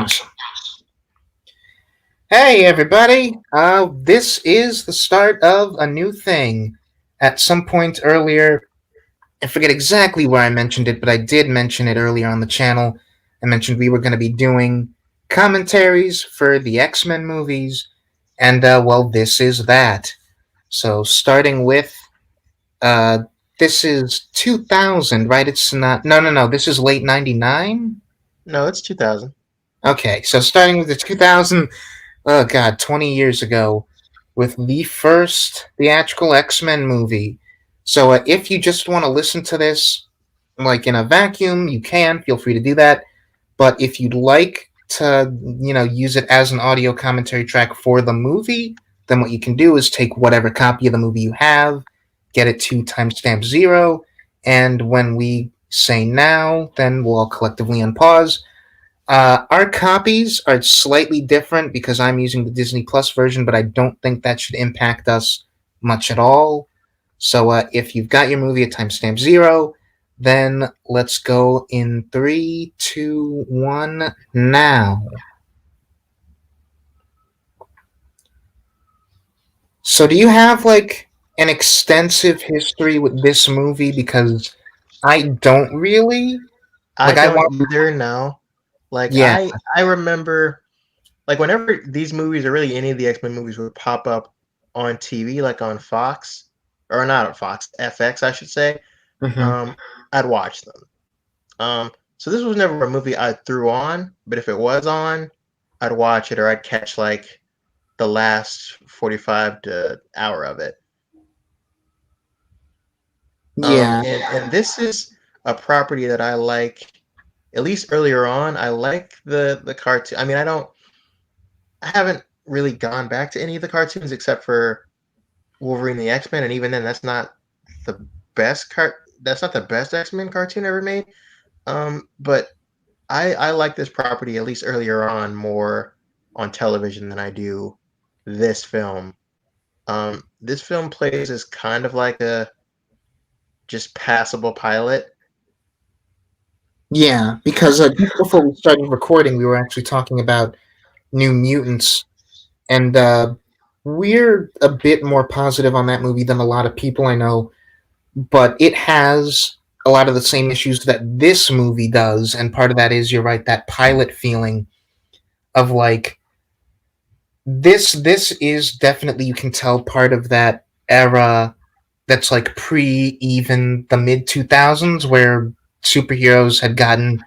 Awesome. Hey, everybody. This is the start of a new thing. At some point earlier, I forget exactly where I mentioned it, but I did mention it earlier on the channel. I mentioned we were going to be doing commentaries for the X-Men movies, and, well, this is that. So, starting with, uh, this is 2000, right? It's not. No, no, no. This is late 99? No, it's 2000. Okay, so starting with the 2000, oh god, 20 years ago, with the first theatrical X-Men movie. So if you just want to listen to this, like in a vacuum, you can, feel free to do that. But if you'd like to, use it as an audio commentary track for the movie, then what you can do is take whatever copy of the movie you have, get it to timestamp 0, and when we say now, then we'll all collectively unpause. Our copies are slightly different because I'm using the Disney Plus version, but I don't think that should impact us much at all. So if you've got your movie at timestamp 0, then let's go in 3, 2, 1, now. So do you have like an extensive history with this movie? Because I don't really. I Like I don't want. either now. Like Yeah. I remember like whenever these movies or really any of the X-Men movies would pop up on TV, like on Fox or not on Fox, FX I should say, Hmm. um, I'd watch them. So this was never a movie I threw on, but if it was on, I'd watch it or I'd catch like the last 45 to hour of it. Yeah. And this is a property that I like. At least earlier on, I like the cartoon. I mean, I haven't really gone back to any of the cartoons except for Wolverine the X Men, and even then, the That's not the best X Men cartoon ever made. But I like this property at least earlier on more on television than I do this film. This film plays as kind of like a just passable pilot. Yeah, because just before we started recording, we were actually talking about New Mutants, and we're a bit more positive on that movie than a lot of people I know, but it has a lot of the same issues that this movie does, and part of that is, you're right, that pilot feeling of like, this is definitely, you can tell, part of that era that's like pre even the mid 2000s, where superheroes had gotten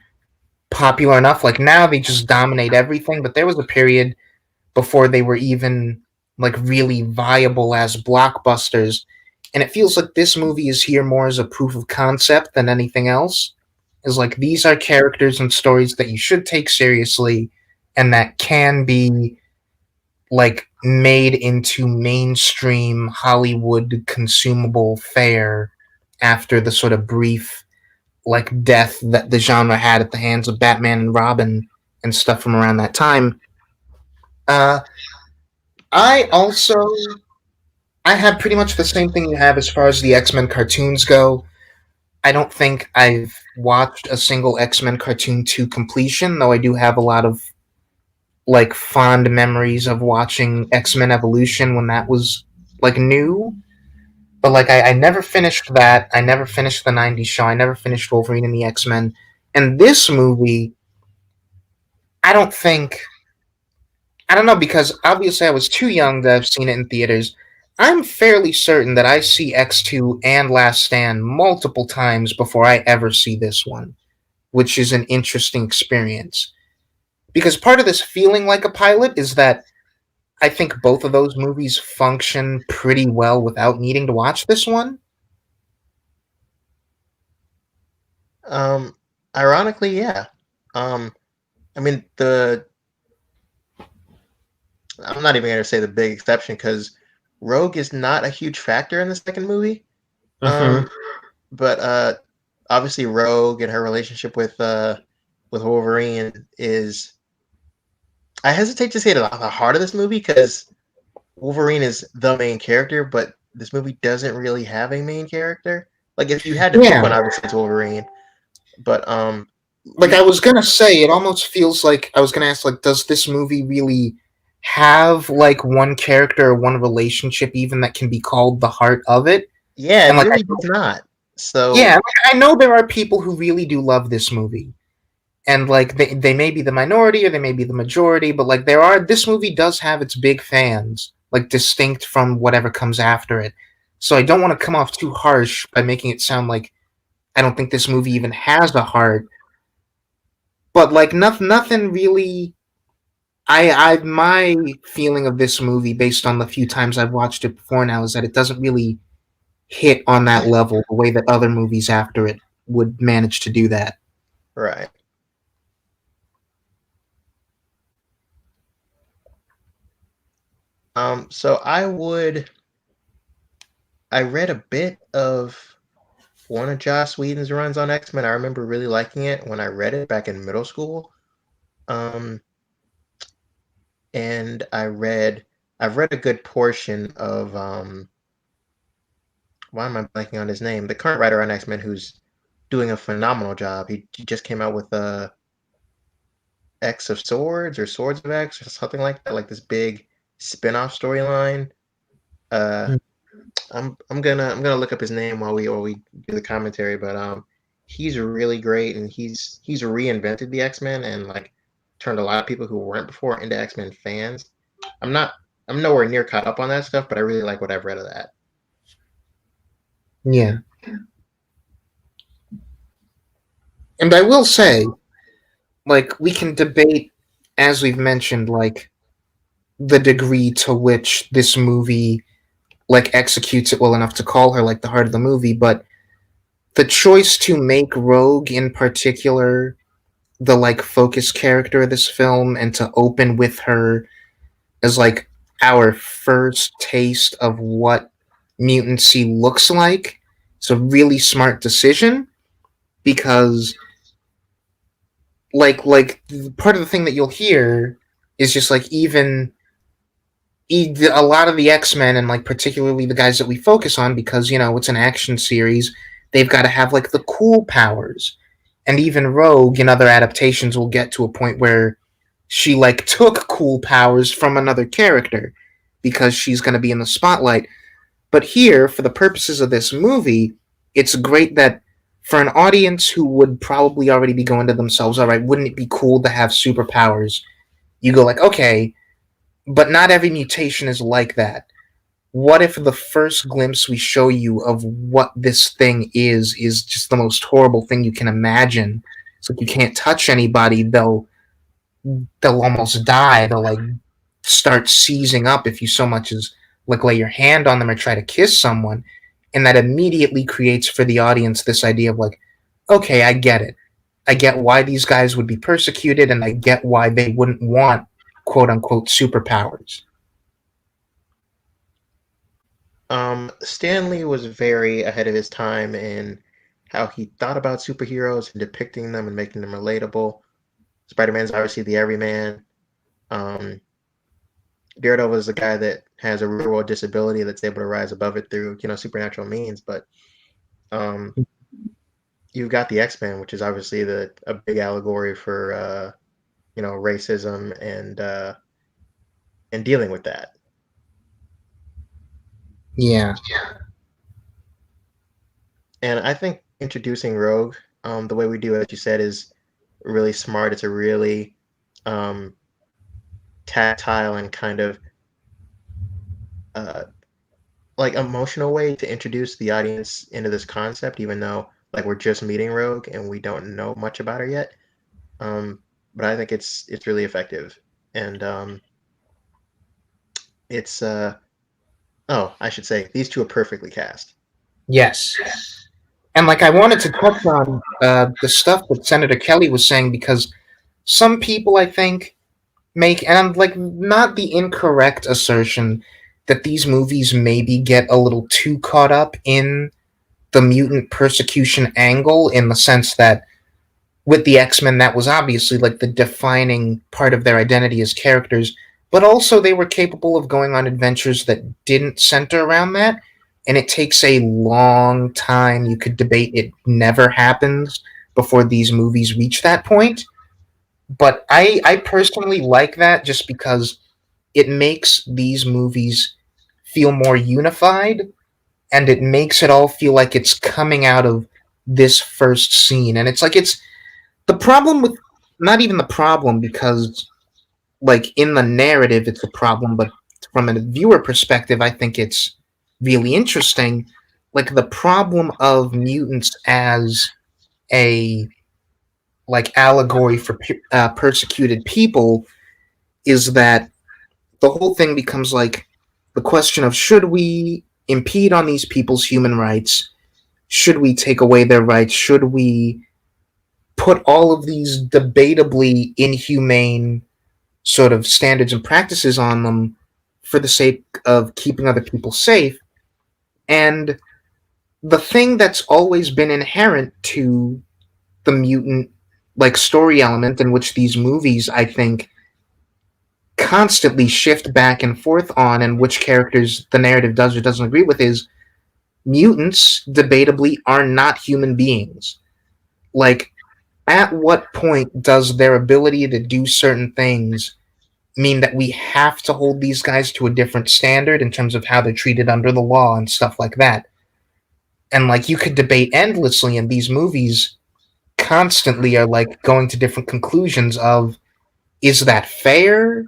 popular enough. Like now they just dominate everything, but there was a period before they were even like really viable as blockbusters. And it feels like this movie is here more as a proof of concept than anything else. Is like, these are characters and stories that you should take seriously and that can be like made into mainstream Hollywood consumable fare after the sort of brief like death that the genre had at the hands of Batman and Robin and stuff from around that time. Uh, I also I have pretty much the same thing you have as far as the X Men cartoons go. I don't think I've watched a single X Men cartoon to completion, though I do have a lot of like fond memories of watching X Men Evolution when that was like new. But like I never finished that. I never finished the '90s show. I never finished Wolverine and the X Men. And this movie, I don't think, I don't know, because obviously I was too young to have seen it in theaters. I'm fairly certain that I see X2 and Last Stand multiple times before I ever see this one, which is an interesting experience. Because part of this feeling like a pilot is that I think both of those movies function pretty well without needing to watch this one. Um, Ironically, yeah. Um, I mean the I'm not even going to say the big exception because Rogue is not a huge factor in the second movie. Mm-hmm. Um, but obviously Rogue and her relationship with Wolverine is I hesitate to say the heart of this movie because Wolverine is the main character, but this movie doesn't really have a main character. Like if you had to pick Yeah. one, I would say it's Wolverine. But like I was gonna say, it almost feels like I was gonna ask, like, does this movie really have like one character or one relationship even that can be called the heart of it? yeah, And it like, really does not. yeah, So like, I know there are people who really do love this movie, and like they may be the minority or they may be the majority, but like there are this movie does have its big fans, like distinct from whatever comes after it. So I don't want to come off too harsh by making it sound like I don't think this movie even has a heart, but like nothing really. I my feeling of this movie, based on the few times I've watched it before now, is that it doesn't really hit on that level the way that other movies after it would manage to do that. right. So I read a bit of one of Joss Whedon's runs on X-Men. I remember really liking it when I read it back in middle school. Um, and I've read a good portion of why am I blanking on his name? The current writer on X-Men who's doing a phenomenal job. He just came out with X of Swords or Swords of X or something like that, like this big spin-off storyline. Uh, I'm gonna look up his name while we do the commentary, but he's really great and he's reinvented the X-Men and like turned a lot of people who weren't before into X-Men fans. I'm not I'm nowhere near caught up on that stuff, but I really like what I've read of that. Yeah, and I will say, like, we can debate, as we've mentioned, like the degree to which this movie like executes it well enough to call her like the heart of the movie, but the choice to make Rogue in particular the like focus character of this film and to open with her as like our first taste of what mutancy looks like. It's a really smart decision because like part of the thing that you'll hear is just like even a lot of the X-Men and like particularly the guys that we focus on, because you know it's an action series, they've got to have like the cool powers. And even Rogue in other adaptations will get to a point where she like took cool powers from another character because she's going to be in the spotlight. But here, for the purposes of this movie, it's great that for an audience who would probably already be going to themselves, all right, wouldn't it be cool to have superpowers? You go like, okay, but not every mutation is like that. What if the first glimpse we show you of what this thing is just the most horrible thing you can imagine? It's like you can't touch anybody; they'll almost die. They'll like start seizing up if you so much as like lay your hand on them or try to kiss someone, and that immediately creates for the audience this idea of like, okay, I get it. I get why these guys would be persecuted, and I get why they wouldn't want quote unquote superpowers. Stanley was very ahead of his time in how he thought about superheroes and depicting them and making them relatable. Spider-Man's obviously the everyman. Um, Daredevil is the guy that has a real world disability that's able to rise above it through, supernatural means. But um, you've got the X-Men, which is obviously the a big allegory for racism and dealing with that. Yeah. And I think introducing Rogue, the way we do it, as you said, is really smart. It's a really um, tactile and kind of uh, like emotional way to introduce the audience into this concept, even though like we're just meeting Rogue and we don't know much about her yet. But I think it's really effective, and it's oh, I should say these two are perfectly cast. Yes. And like I wanted to touch on the stuff that Senator Kelly was saying because some people I think make and like not the incorrect assertion that these movies maybe get a little too caught up in the mutant persecution angle in the sense that with the X-Men that was obviously like the defining part of their identity as characters, but also they were capable of going on adventures that didn't center around that, and it takes a long time. You could debate it never happens, before these movies reach that point. But I personally like that just because it makes these movies feel more unified, and it makes it all feel like it's coming out of this first scene. And it's like it's the problem with not even the problem because like in the narrative it's a problem, but from a viewer perspective I think it's really interesting. Like the problem of mutants as a like allegory for persecuted people is that the whole thing becomes like the question of should we impede on these people's human rights, should we take away their rights, should we put all of these debatably inhumane sort of standards and practices on them for the sake of keeping other people safe. And the thing that's always been inherent to the mutant like story element in which these movies I think constantly shift back and forth on, and which characters the narrative does or doesn't agree with, is mutants debatably are not human beings. Like, at what point does their ability to do certain things mean that we have to hold these guys to a different standard in terms of how they're treated under the law and stuff like that? And like you could debate endlessly, and these movies constantly are like going to different conclusions of is that fair?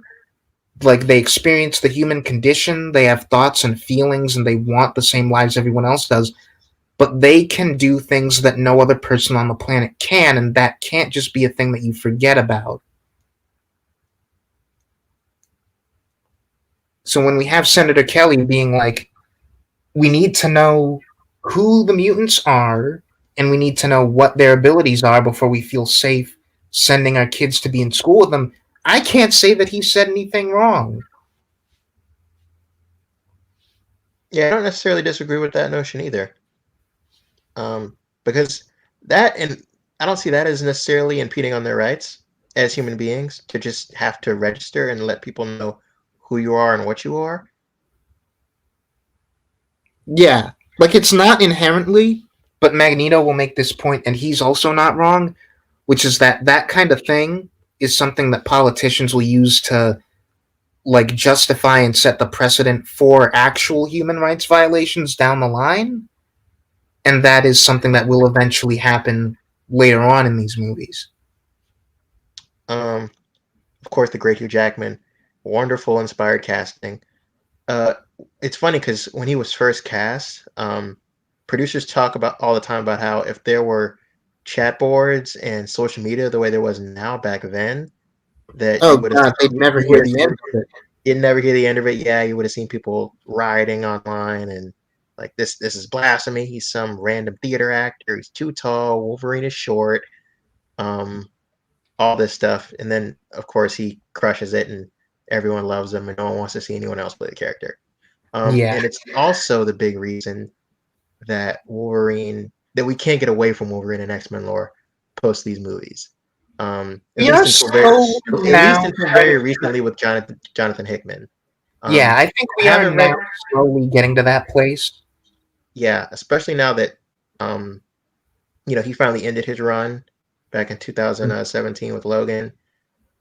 Like they experience the human condition, they have thoughts and feelings, and they want the same lives everyone else does, but they can do things that no other person on the planet can, and that can't just be a thing that you forget about. So when we have Senator Kelly being like, we need to know who the mutants are, and we need to know what their abilities are before we feel safe sending our kids to be in school with them, I can't say that he said anything wrong. Yeah, I don't necessarily disagree with that notion either. Because that and I don't see that as necessarily impeding on their rights as human beings to just have to register and let people know who you are and what you are. Yeah, like it's not inherently, but Magneto will make this point, and he's also not wrong, which is that that kind of thing is something that politicians will use to like justify and set the precedent for actual human rights violations down the line, and that is something that will eventually happen later on in these movies. Um, of course, the great Hugh Jackman, wonderful, inspired casting. Uh, it's funny because when he was first cast, producers talk about all the time about how if there were chat boards and social media the way there was now back then, that Oh god, they'd never you hear would have the seen end of it. you'd never get the end of it. Yeah, you would have seen people rioting online and like this is blasphemy. He's some random theater actor. He's too tall. Wolverine is short. Um, all this stuff, and then of course he crushes it, and everyone loves him, and no one wants to see anyone else play the character. Yeah. And it's also the big reason that Wolverine that we can't get away from Wolverine and X Men lore post these movies. At We least are until very slowly at now least until very starting. recently with Jonathan Hickman. Yeah, Um, I think I we are haven't read now slowly getting to that place. yeah, especially now that um, he finally ended his run back in 2017 with Logan,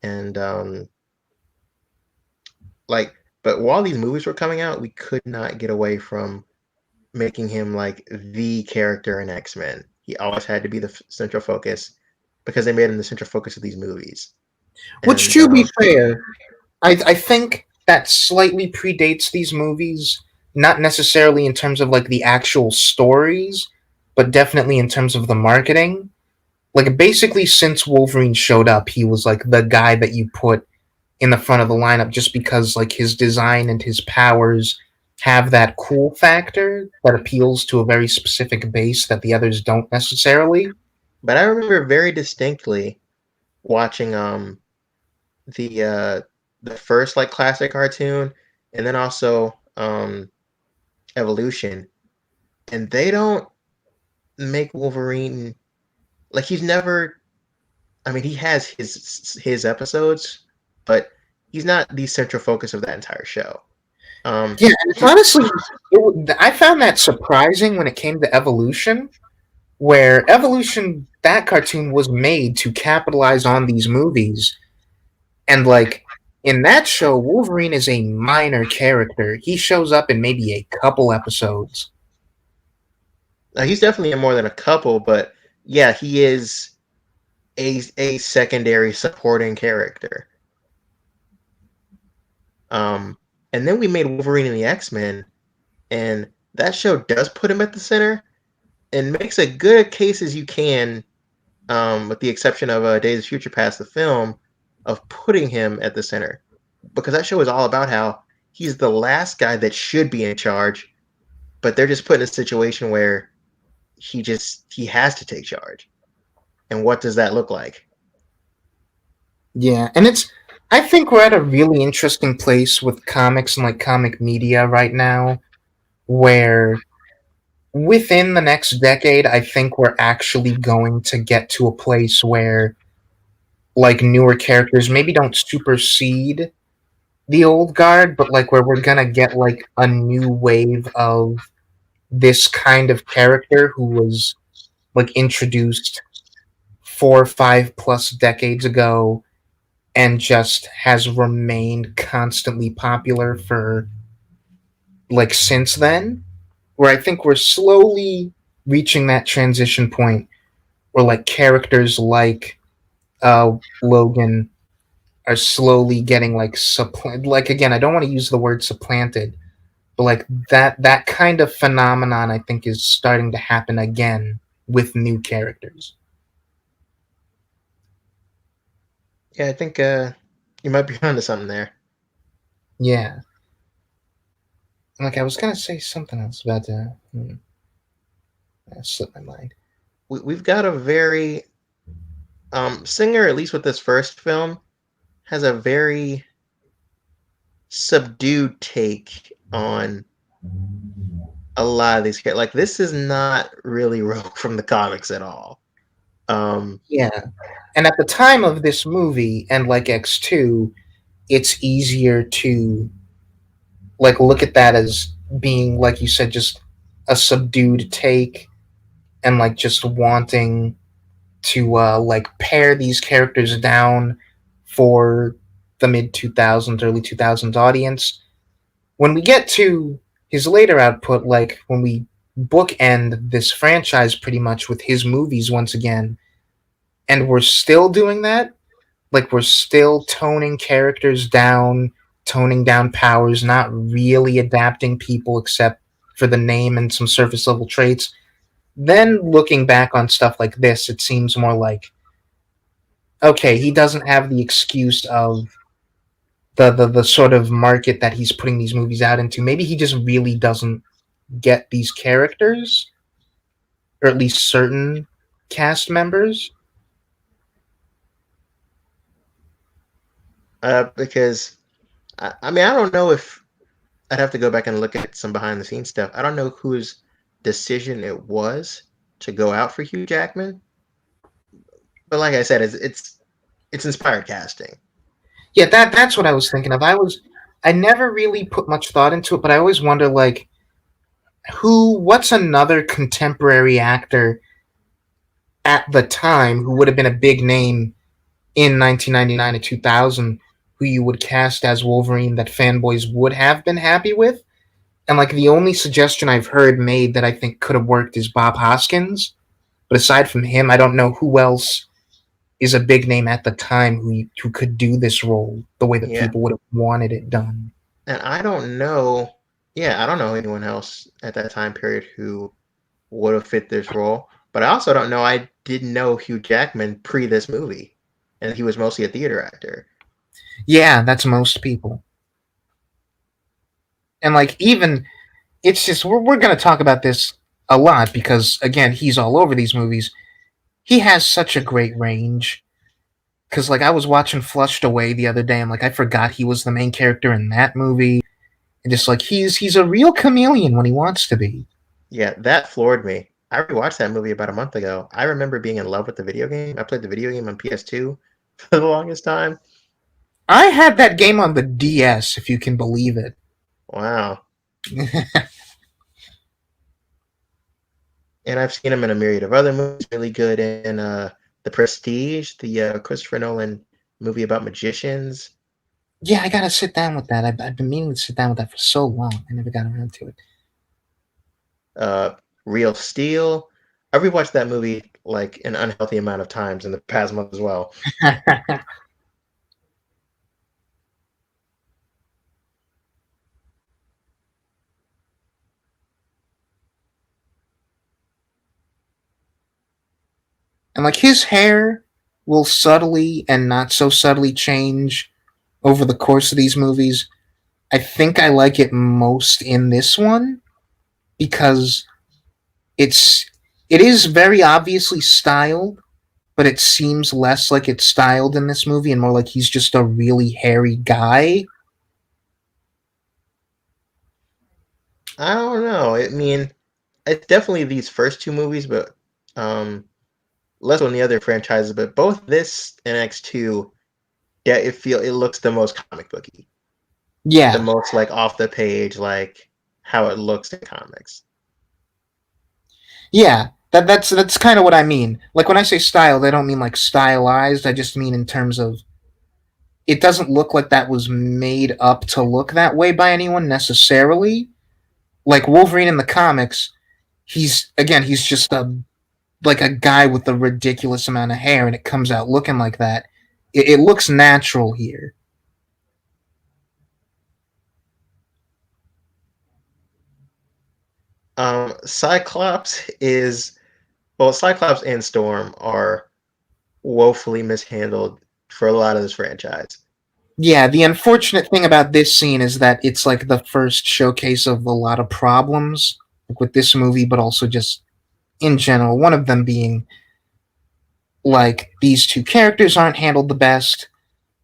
and like, but while these movies were coming out, we could not get away from making him like the character in X Men. He always had to be the central focus because they made him the central focus of these movies. Which, And to be fair, I think that slightly predates these movies, not necessarily in terms of like the actual stories, but definitely in terms of the marketing. Like basically since Wolverine showed up, he was like the guy that you put in the front of the lineup just because like his design and his powers have that cool factor that appeals to a very specific base that the others don't necessarily. but I remember very distinctly watching the uh the first like classic cartoon and then also Evolution, and they don't make Wolverine like he's never. I mean, he has his episodes, but he's not the central focus of that entire show. Yeah, and He, honestly, I found that surprising when it came to Evolution, where Evolution, that cartoon was made to capitalize on these movies. And like in that show, Wolverine is a minor character. He shows up in maybe a couple episodes. Now, he's definitely in more than a couple, but yeah, he is a secondary supporting character. Um, and then we made Wolverine and the X-Men, and that show does put him at the center and makes a good case as you can, with the exception of Days of Future Past, the film, of putting him at the center. Because that show is all about how he's the last guy that should be in charge, but they're just put in a situation where he has to take charge. And what does that look like? Yeah, and I think we're at a really interesting place with comics and like comic media right now, where within the next decade, I think we're actually going to get to a place where like newer characters maybe don't supersede the old guard, but like where we're gonna get like a new wave of this kind of character who was like introduced 4 or 5 plus decades ago and just has remained constantly popular for like since then. Where I think we're slowly reaching that transition point where like characters like Logan are slowly getting like supplanted. Like again, I don't want to use the word supplanted, but like that kind of phenomenon I think is starting to happen again with new characters. Yeah, I think you might be onto something there. Yeah. Like I was gonna say something else about that slipped my mind. We've got a very Singer, at least with this first film, has a very subdued take on a lot of these characters. Like this is not really Rogue from the comics at all. Um, Yeah. And at the time of this movie and like X2, it's easier to like look at that as being like you said just a subdued take and like just wanting to like pare these characters down for the mid 2000s early 2000s audience. When we get to his later output, like when we bookend this franchise pretty much with his movies once again, and we're still doing that, like we're still toning characters down, toning down powers, not really adapting people except for the name and some surface level traits. Then looking back on stuff like this, it seems more like okay, he doesn't have the excuse of the sort of market that he's putting these movies out into. Maybe he just really doesn't get these characters, or at least certain cast members. because I mean, I don't know if I'd have to go back and look at some behind the scenes stuff. I don't know whose decision it was to go out for Hugh Jackman, but like I said, it's inspired casting. Yeah, that's what I was thinking of. I never really put much thought into it, but I always wonder like what's another contemporary actor at the time who would have been a big name in 1999 to 2000 who you would cast as Wolverine that fanboys would have been happy with. And like the only suggestion I've heard made that I think could have worked is Bob Hoskins. But aside from him, I don't know who else is a big name at the time who could do this role the way that Yeah, people would have wanted it done. and I don't know. Yeah, I don't know anyone else at that time period who would have fit this role. But I also don't know. I didn't know Hugh Jackman pre this movie, and he was mostly a theater actor. Yeah, that's most people. And like even it's just we're gonna talk about this a lot because again he's all over these movies. He has such a great range. Cause like I was watching Flushed Away the other day, and like I forgot he was the main character in that movie. And just like he's a real chameleon when he wants to be. Yeah, that floored me. I rewatched that movie about a month ago. I remember being in love with the video game. I played the video game on PS2 for the longest time. I had that game on the DS, if you can believe it. Wow. and I've seen him in a myriad of other movies. Really good in The Prestige, the Christopher Nolan movie about magicians. Yeah, I gotta sit down with that. I've been meaning to sit down with that for so long. I never got around to uh, Real Steel. I rewatched that movie like an unhealthy amount of times in the past month as well. it. And like his hair will subtly and not so subtly change over the course of these movies. I think I like it most in this one because it's it is very obviously styled, but it seems less like it's styled in this movie and more like he's just a really hairy guy. I don't know. I mean, it's definitely these first two movies, but um, less on the other franchises. But both this and X2, yeah, it looks the most comic booky, the Yeah, most like off the page, like how it looks in comics. yeah. That's kind of what I mean. Like when I say styled, I don't mean like stylized. I just mean in terms of it doesn't look like that was made up to look that way by anyone necessarily. Like Wolverine in the comics, he's just a guy with a ridiculous amount of hair, and it comes out looking like that. It looks natural here. Cyclops and Storm are woefully mishandled for a lot of this franchise. Yeah, the unfortunate thing about this scene is that it's like the first showcase of a lot of problems like with this movie, but also just in general. One of them being like these two characters aren't handled the best.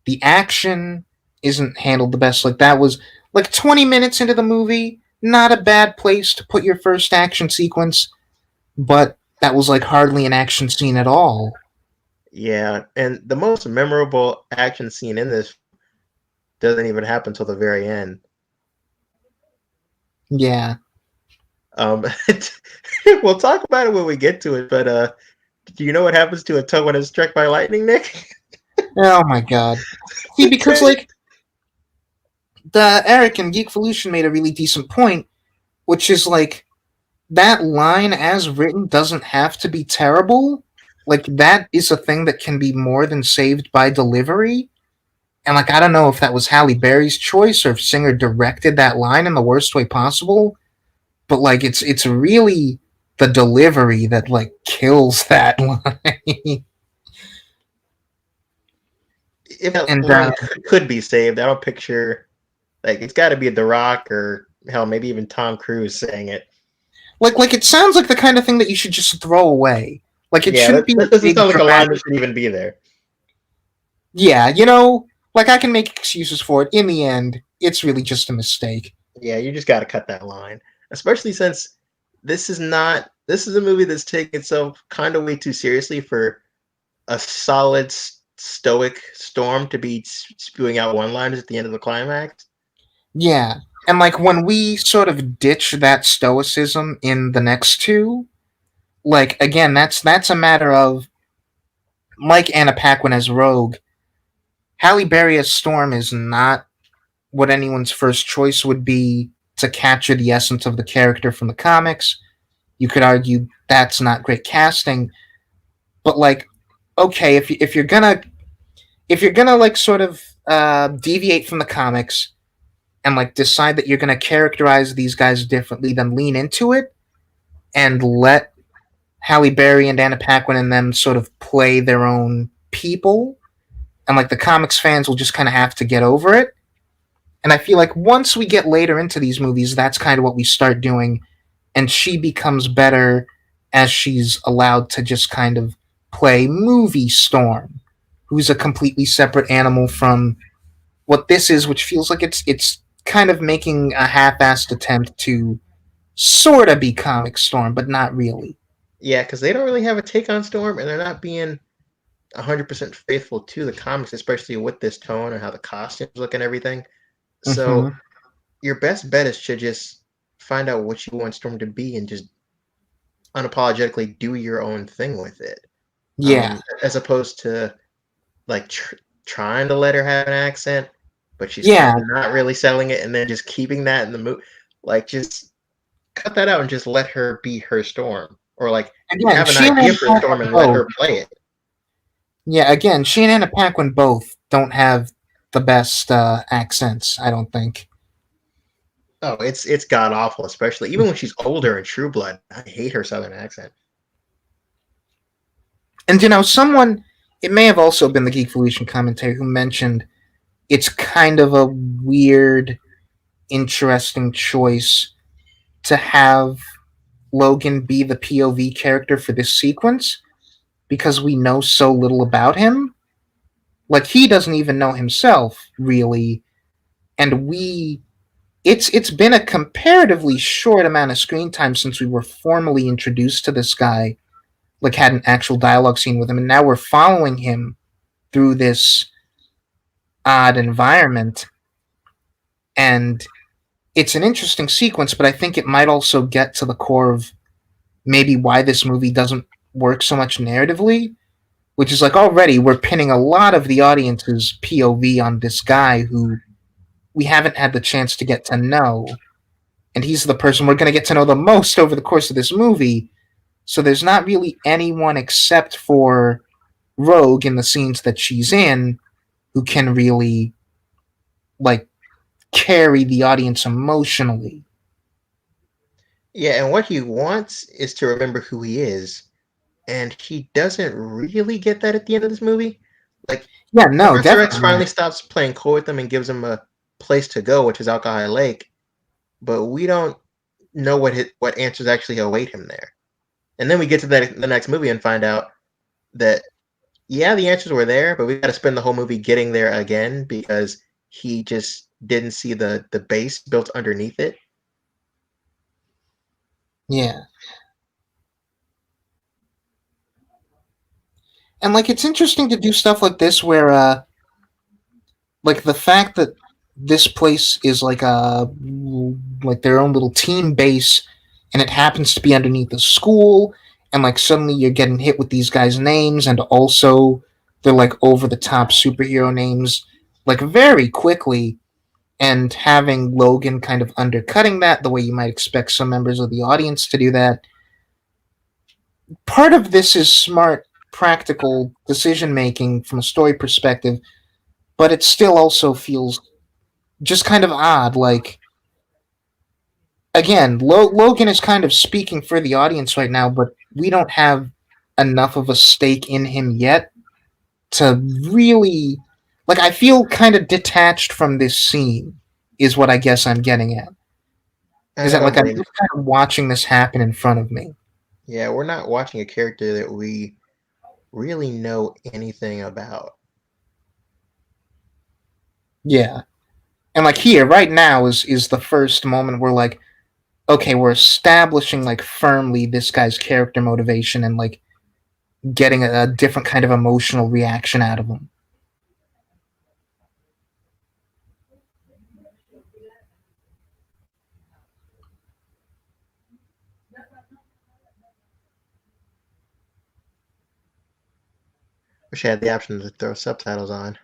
The action isn't handled the best. Like that was like 20 minutes into the movie, not a bad place to put your first action sequence, but that was like hardly an action scene at all. Yeah, and the most memorable action scene in this doesn't even happen till the very end. Yeah. Um, we'll talk about it when we get to it, but do you know what happens to a toe when it's struck by lightning, Nick? Oh my god. See, because like the Eric and Geekvolution made a really decent point, which is like that line as written doesn't have to be terrible. Like that is a thing that can be more than saved by delivery. And like I don't know if that was Halle Berry's choice or if Singer directed that line in the worst way possible, but like it's really the delivery that like kills that line. If that and line could be saved, I don't picture like it's got to be The Rock or hell, maybe even Tom Cruise saying it. like it sounds like the kind of thing that you should just throw away. Like it Yeah, shouldn't be a that doesn't big sound like a line that dramatic. should even be there. Yeah, like I can make excuses for it. In the end, it's really just a mistake. Yeah, you just got to cut that line, especially since this is a movie that's taking itself kind of way too seriously for a solid stoic Storm to be spewing out one-liners at the end of the climax. Yeah. And like when we sort of ditch that stoicism in the next two, like again, that's a matter of Mike Anna Paquin as Rogue. Halle Berry as Storm is not what anyone's first choice would be to capture the essence of the character from the comics. You could argue that's not great casting, but like, okay, if you're gonna like sort of deviate from the comics and like decide that you're gonna characterize these guys differently, then lean into it and let Halle Berry and Anna Paquin and them sort of play their own people, and like the comics fans will just kind of have to get over it. And I feel like once we get later into these movies, that's kind of what we start doing, and she becomes better as she's allowed to just kind of play movie Storm, who's a completely separate animal from what this is, which feels like it's kind of making a half-assed attempt to sort of be Comic Storm, but not really. Yeah, because they don't really have a take on Storm, and they're not being 100% faithful to the comics, especially with this tone and how the costumes look and everything. So Mm-hmm. your best bet is to just find out what you want Storm to be and just unapologetically do your own thing with it, Yeah, as opposed to like trying to let her have an accent, but she's kind yeah. of not really selling it, and then just keeping that in the movie. Like, just cut that out and just let her be her Storm, or like Again, have an she and idea Anna for Storm Paquin and let both. her play it. Yeah, again, she and Anna Paquin both don't have the best accents. I don't think. Oh, it's god awful, especially even when she's older in True Blood. I hate her Southern accent. And someone. It may have also been the Geekvolution commentator who mentioned it's kind of a weird, interesting choice to have Logan be the POV character for this sequence because we know so little about him. Like he doesn't even know himself really, and we it's been a comparatively short amount of screen time since we were formally introduced to this guy, like had an actual dialogue scene with him, and now we're following him through this odd environment, and it's an interesting sequence, but I think it might also get to the core of maybe why this movie doesn't work so much narratively, which is like already we're pinning a lot of the audience's POV on this guy who we haven't had the chance to get to know. And he's the person we're going to get to know the most over the course of this movie. So there's not really anyone except for Rogue in the scenes that she's in who can really like carry the audience emotionally. Yeah, and what he wants is to remember who he is, and he doesn't really get that at the end of this movie. Like, Yeah, no, Professor X definitely finally not. stops playing coy with them and gives him a place to go, which is Alcohol Lake, but we don't know what answers actually await him there. And then we get to the next movie and find out that yeah, the answers were there, but we got to spend the whole movie getting there again because he just didn't see the base built underneath it. Yeah. And like it's interesting to do stuff like this where like the fact that this place is like their own little team base and it happens to be underneath the school and like suddenly you're getting hit with these guys names and also they're like over the top superhero names like very quickly, and having Logan kind of undercutting that the way you might expect some members of the audience to do that. Part of this is smart practical decision making from a story perspective, but it still also feels just kind of odd. Like again, Logan is kind of speaking for the audience right now, but we don't have enough of a stake in him yet to really like. I feel kind of detached from this scene, is what I guess I'm getting at. And Is I that don't like I'm blame just you. kind of watching this happen in front of me? Yeah, we're not watching a character that we really know anything about. Yeah, and like here right now is the first moment where like okay, we're establishing like firmly this guy's character motivation and like getting a different kind of emotional reaction out of him. Wish I had the option to throw subtitles on.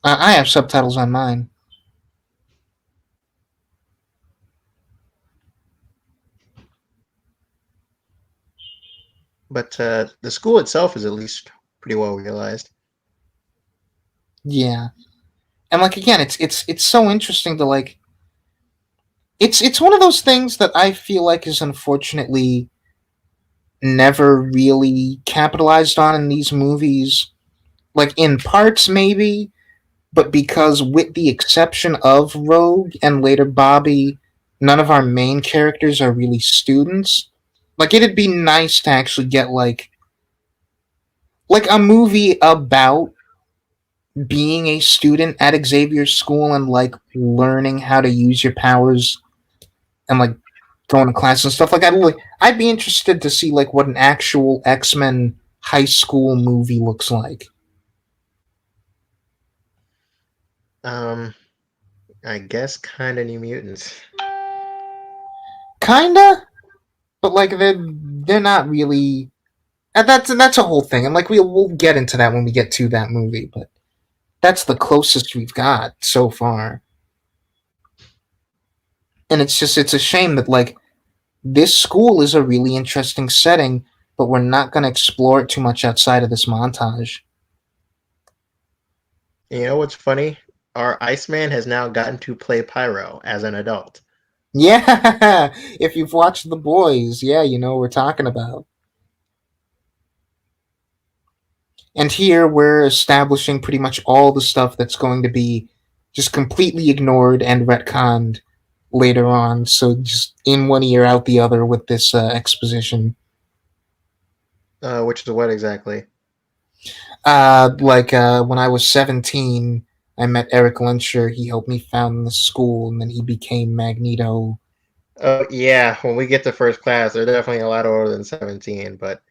I have subtitles on mine. But the school itself is at least pretty well realized. Yeah, and like again, it's so interesting to like. It's one of those things that I feel like is unfortunately never really capitalized on in these movies. Like in parts maybe, but because with the exception of Rogue and later Bobby, none of our main characters are really students. Like it'd be nice to actually get like a movie about being a student at Xavier's school and like learning how to use your powers and like going to class and stuff like that. I'd be interested to see like what an actual X-Men high school movie looks like. Um, I guess kind of New Mutants. Kinda. but like they're not really. And that's a whole thing, and like we'll get into that when we get to that movie. But that's the closest we've got so far, and it's a shame that like this school is a really interesting setting, but we're not going to explore it too much outside of this montage. You know what's funny? Our Iceman has now gotten to play Pyro as an adult. Yeah, if you've watched The Boys, yeah, you know what we're talking about. And here we're establishing pretty much all the stuff that's going to be just completely ignored and retconned later on. So just in one ear, out the other with this exposition. Which is what exactly? When I was 17, I met Eric Lensher. He helped me found the school, and then he became Magneto. Oh yeah, when we get to first class, they're definitely a lot older than 17. But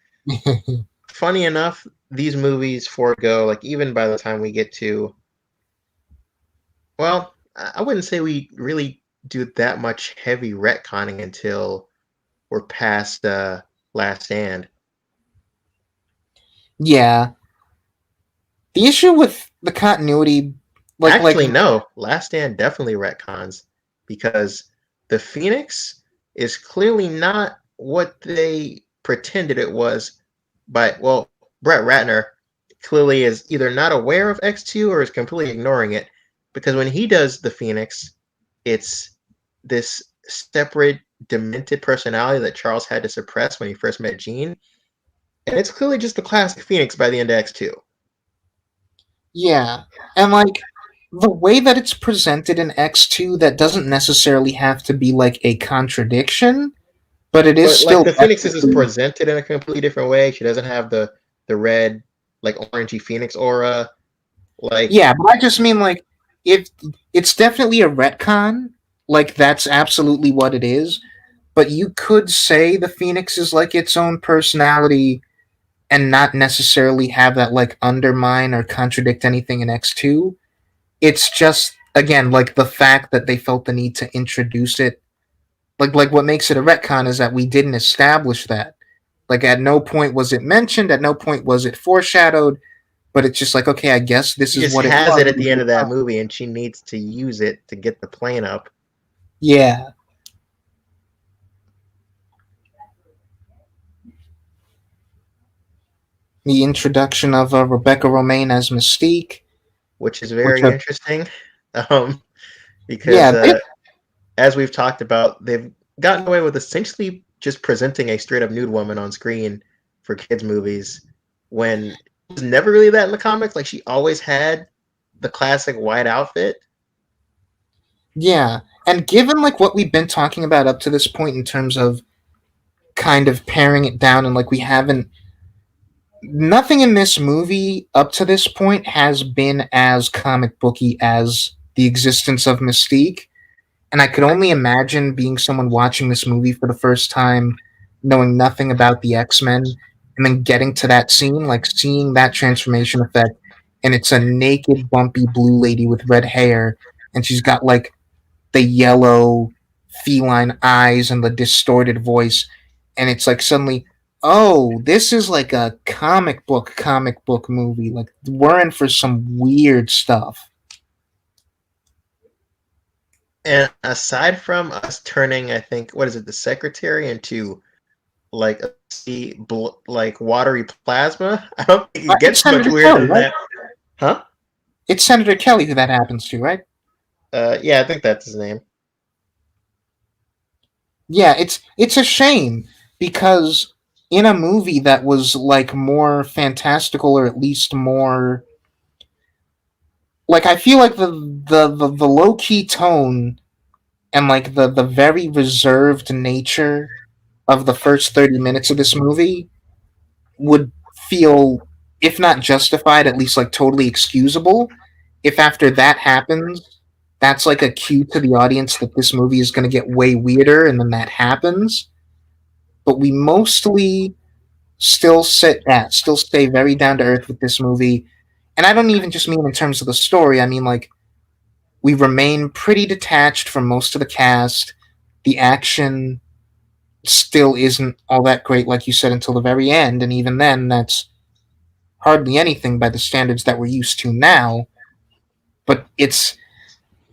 funny enough, these movies forego like even by the time we get to well, I wouldn't say we really do that much heavy retconning until we're past Last Stand. Yeah, the issue with the continuity, like Actually, no. Last Stand definitely retcons because the Phoenix is clearly not what they pretended it was. But well, Brett Ratner clearly is either not aware of X2 or is completely ignoring it because when he does the Phoenix, it's this separate, demented personality that Charles had to suppress when he first met Jean, and it's clearly just the classic Phoenix by the end of X2. yeah, and like the way that it's presented in X2, that doesn't necessarily have to be like a contradiction, but it is But like still the Phoenix is definitely. presented in a completely different way. She doesn't have the red like orangey Phoenix aura. Like Yeah, but I just mean like if it's definitely a retcon, like that's absolutely what it is. But you could say the Phoenix is like its own personality and not necessarily have that like undermine or contradict anything in X2. It's just again like the fact that they felt the need to introduce it. Like what makes it a retcon is that we didn't establish that. Like at no point was it mentioned, at no point was it foreshadowed, but it's just like okay, I guess this she is just what it has was. it at the end of that movie, and she needs to use it to get the plane up. Yeah, the introduction of Rebecca Romaine as Mystique, Which is which very interesting, um, because yeah, they, as we've talked about, they've gotten away with essentially just presenting a straight up nude woman on screen for kids movies when it was never really that in the comics. Like she always had the classic white outfit. yeah, and given like what we've been talking about up to this point in terms of kind of paring it down, and like we haven't, nothing in this movie up to this point has been as comic booky as the existence of Mystique. And I could only imagine being someone watching this movie for the first time, knowing nothing about the X Men, and then getting to that scene, like seeing that transformation effect, and it's a naked, bumpy blue lady with red hair, and she's got like the yellow feline eyes and the distorted voice, and it's like suddenly, oh, this is like a comic book movie. Like we're in for some weird stuff. And aside from us turning, I think, what is it, the secretary into like a like watery plasma, I don't think it It's gets much Senator weirder Kelly, than right? that. Huh? It's Senator Kelly who that happens to, right? Yeah, I think that's his name. Yeah, it's a shame because in a movie that was like more fantastical or at least more like I feel like the low key tone and like the very reserved nature of the first 30 minutes of this movie would feel if not justified at least like totally excusable if after that happens that's like a cue to the audience that this movie is going to get way weirder and then that happens but we mostly still stay very down to earth with this movie. And I don't even just mean in terms of the story. I mean like we remain pretty detached from most of the cast. The action still isn't all that great, like you said, until the very end, and even then, that's hardly anything by the standards that we're used to now. But it's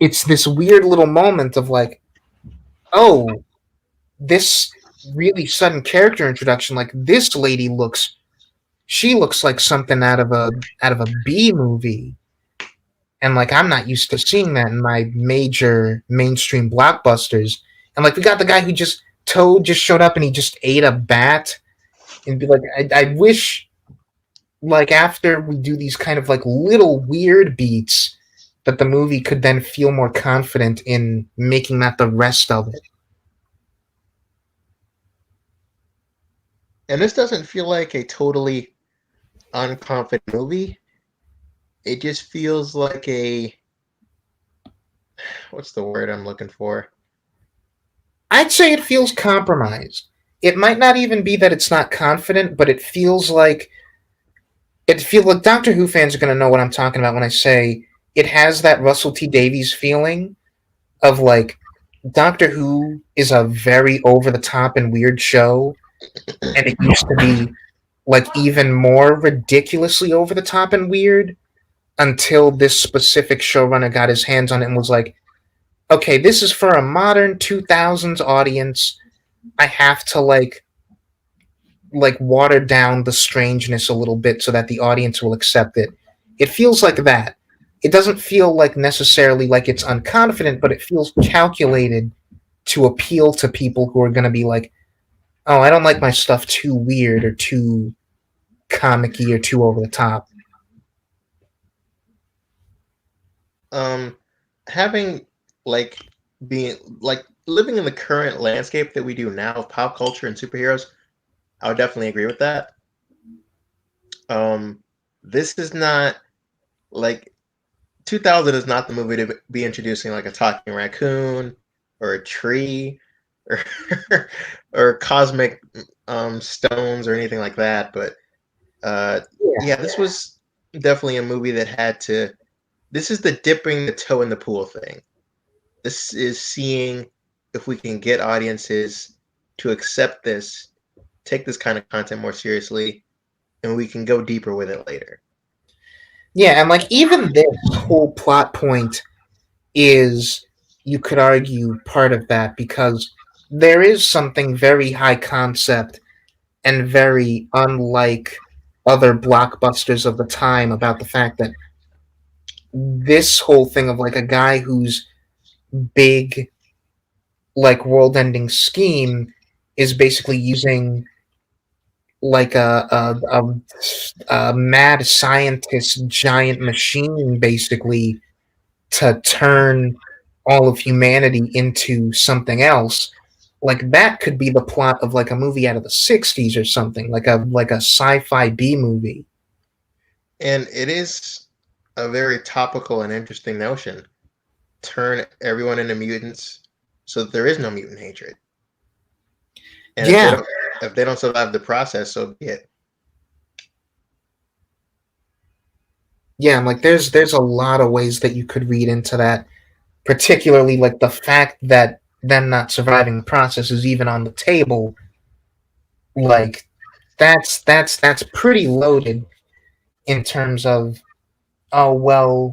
this weird little moment of like, oh, this really sudden character introduction. Like this lady looks, she looks like something out of a B movie, and like I'm not used to seeing that in my major mainstream blockbusters. And like we got the guy who just Toad just showed up and he just ate a bat, and be like, I wish like after we do these kind of like little weird beats that the movie could then feel more confident in making that the rest of it. And this doesn't feel like a totally unconfident movie. It just feels like a, what's the word I'm looking for? I'd say it feels compromised. It might not even be that it's not confident, but it feels like Doctor Who fans are going to know what I'm talking about when I say it has that Russell T Davies feeling of like Doctor Who is a very over the top and weird show, and it used to be like even more ridiculously over the top and weird until this specific showrunner got his hands on it and was like, okay, this is for a modern 2000s audience. I have to like water down the strangeness a little bit so that the audience will accept it. It feels like that. It doesn't feel like necessarily like it's unconfident, but it feels calculated to appeal to people who are going to be like, "Oh, I don't like my stuff too weird or too comic-y or too over the top." Um, having like being like living in the current landscape that we do now of pop culture and superheroes, I would definitely agree with that. Um, this is not like 2000 is not the movie to be introducing like a talking raccoon or a tree or or cosmic stones or anything like that. But Yeah. yeah, this was definitely a movie that had to. This is the dipping the toe in the pool thing. This is seeing if we can get audiences to accept this, take this kind of content more seriously, and we can go deeper with it later. Yeah, and like even this whole plot point is, you could argue, part of that because there is something very high concept and very unlike other blockbusters of the time about the fact that this whole thing of like a guy whose big like world ending scheme is basically using like a mad scientist giant machine basically to turn all of humanity into something else. Like that could be the plot of like a movie out of the 60s or something, like a sci-fi B movie. And it is a very topical and interesting notion. Turn everyone into mutants so that there is no mutant hatred. And Yeah, if they don't survive the process, so be it. yeah, and like there's a lot of ways that you could read into that, particularly like the fact that them not surviving the process is even on the table. Like that's pretty loaded in terms of, oh well,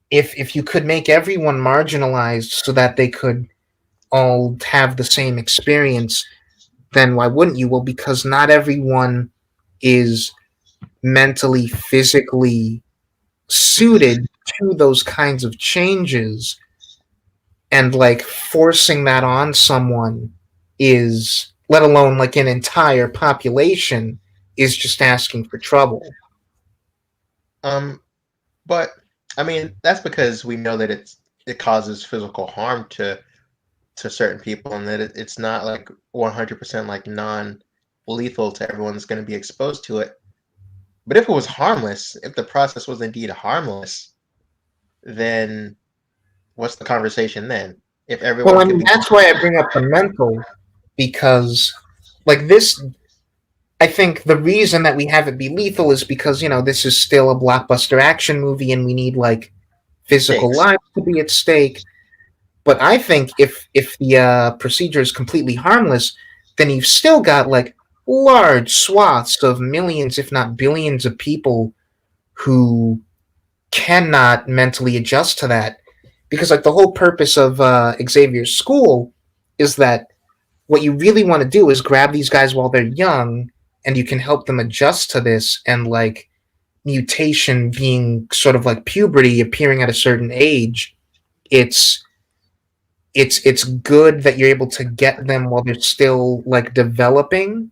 if you could make everyone marginalized so that they could all have the same experience, then why wouldn't you? Well, because not everyone is mentally, physically suited to those kinds of changes, and like forcing that on someone is, let alone like an entire population, is just asking for trouble. Um, but I mean, that's because we know that it causes physical harm to certain people, and that it's not like 100% like non lethal to everyone that's going to be exposed to it. But if it was harmless, if the process was indeed harmless, then what's the conversation then? If Well, everyone I can mean, be that's why I bring up the mental, because like this, I think the reason that we have it be lethal is because, this is still a blockbuster action movie and we need like physical stakes, lives to be at stake. But I think if the procedure is completely harmless, then you've still got like large swaths of millions, if not billions, of people who cannot mentally adjust to that. Because like the whole purpose of Xavier's school is that what you really want to do is grab these guys while they're young, and you can help them adjust to this, and like mutation being sort of like puberty appearing at a certain age, it's it's good that you're able to get them while they're still like developing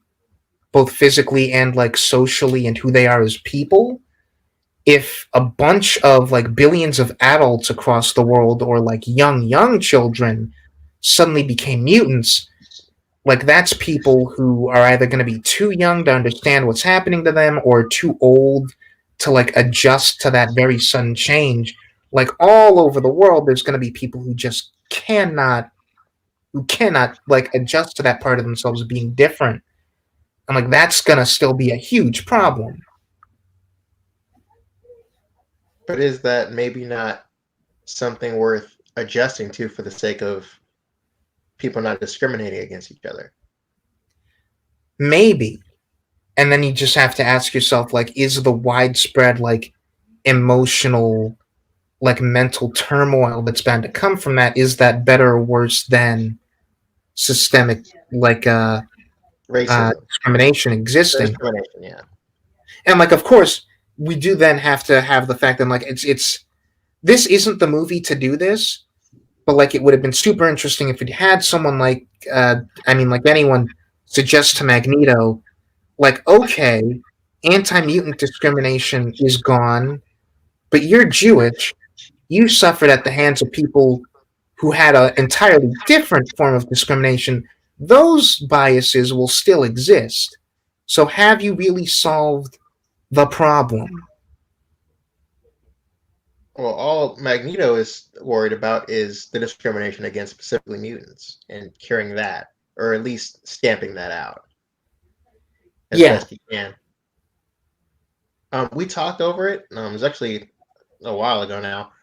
both physically and like socially and who they are as people. If a bunch of like billions of adults across the world or like young children suddenly became mutants, like that's people who are either going to be too young to understand what's happening to them or too old to like adjust to that very sudden change. Like all over the world there's going to be people who cannot like adjust to that part of themselves being different, and like that's going to still be a huge problem. But is that maybe not something worth adjusting to for the sake of people not discriminating against each other? Maybe. And then you just have to ask yourself, like, is the widespread like emotional, like mental turmoil that's bound to come from that, is that better or worse than systemic like Racism, discrimination existing? discrimination, yeah. And like of course we do then have to have the fact that like it's this isn't the movie to do this, but like it would have been super interesting if it had someone like I mean like anyone suggest to Magneto, like, okay, anti mutant discrimination is gone, but you're Jewish. You suffered at the hands of people who had an entirely different form of discrimination. Those biases will still exist. So, have you really solved the problem? Well, all Magneto is worried about is the discrimination against specifically mutants and curing that, or at least stamping that out as Yeah. best he can. We talked over it. It was actually a while ago now,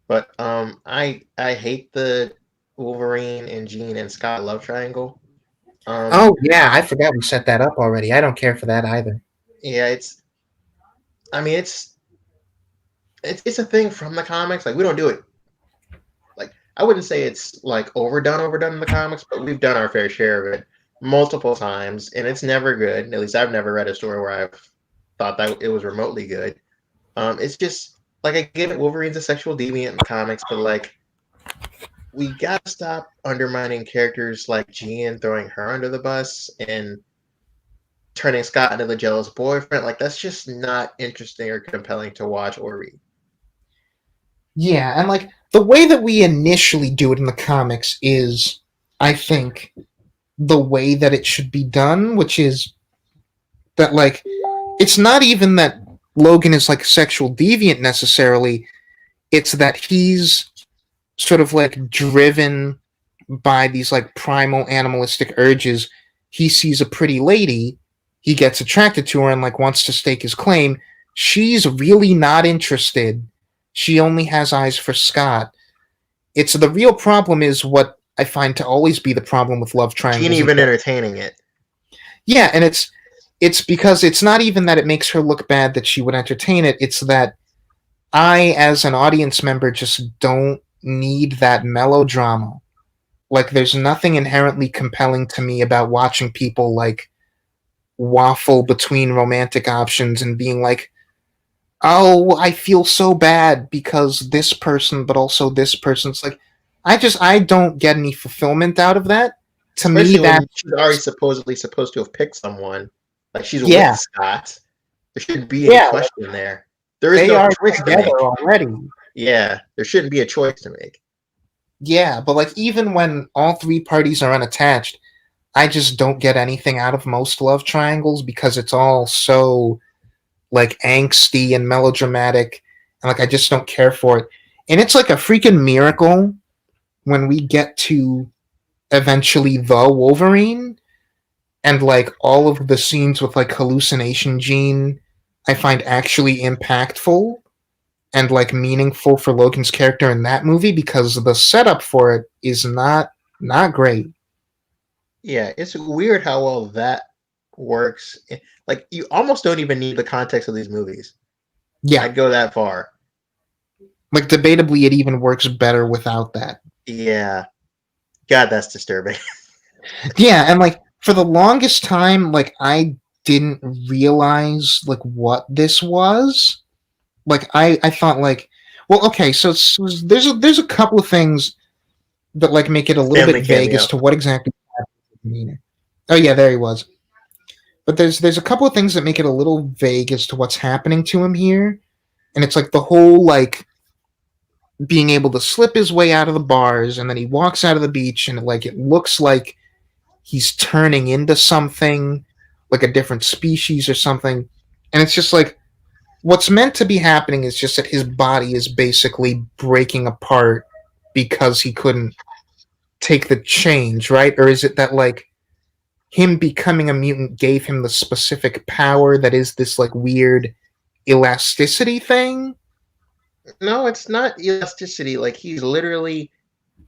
but I hate the Wolverine and Jean and Scott love triangle. Um, Oh, yeah, I forgot we set that up already. I don't care for that either. yeah, it's I mean it's a thing from the comics. Like we don't do it like I wouldn't say it's like overdone in the comics, but we've done our fair share of it multiple times, and it's never good. At least I've never read a story where I've thought that it was remotely good. It's just like I get it, Wolverine's a sexual deviant in the comics, but like we gotta stop undermining characters like Jean, throwing her under the bus and turning Scott into the jealous boyfriend. Like that's just not interesting or compelling to watch or read. Yeah, and like the way that we initially do it in the comics is, I think, the way that it should be done, which is that like it's not even that Logan is like a sexual deviant necessarily. It's that he's sort of like driven by these like primal animalistic urges. He sees a pretty lady, he gets attracted to her and like wants to stake his claim. She's really not interested. She only has eyes for Scott. It's the real problem is what I find to always be the problem with love She ain't triangles. even entertaining it. Yeah, and it's because it's not even that it makes her look bad that she would entertain it. It's that I, as an audience member, just don't need that melodrama. Like, there's nothing inherently compelling to me about watching people like waffle between romantic options and being like, "Oh, I feel so bad because this person, but also this person's like." I don't get any fulfillment out of that. To me, Especially that when she's already supposedly supposed to have picked someone. Like she's with yeah, Scott. There shouldn't be any yeah, question there. There is they no are choice to together make. already. Yeah, there shouldn't be a choice to make. Yeah, but like even when all three parties are unattached, I just don't get anything out of most love triangles because it's all so like angsty and melodramatic, and like I just don't care for it. And it's like a freaking miracle when we get to eventually the Wolverine and like all of the scenes with like hallucination gene I find actually impactful and like meaningful for Logan's character in that movie because the setup for it is not great. Yeah, it's weird how well that works. Like you almost don't even need the context of these movies. Yeah, I'd go that far. like debatably, it even works better without that. Yeah. God, that's disturbing. Yeah, and like for the longest time, like I didn't realize like what this was. Like I thought like, well, okay, there's a couple of things that like make it a little bit Family vague as cameo. to what exactly happened. Oh yeah, there he was. But there's a couple of things that make it a little vague as to what's happening to him here, and it's like the whole like being able to slip his way out of the bars, and then he walks out of the beach, and like it looks like he's turning into something, like a different species or something, and it's just like what's meant to be happening is just that his body is basically breaking apart because he couldn't take the change, right? Or is it that like him becoming a mutant gave him the specific power that is this like weird elasticity thing? No, it's not elasticity. Like he's literally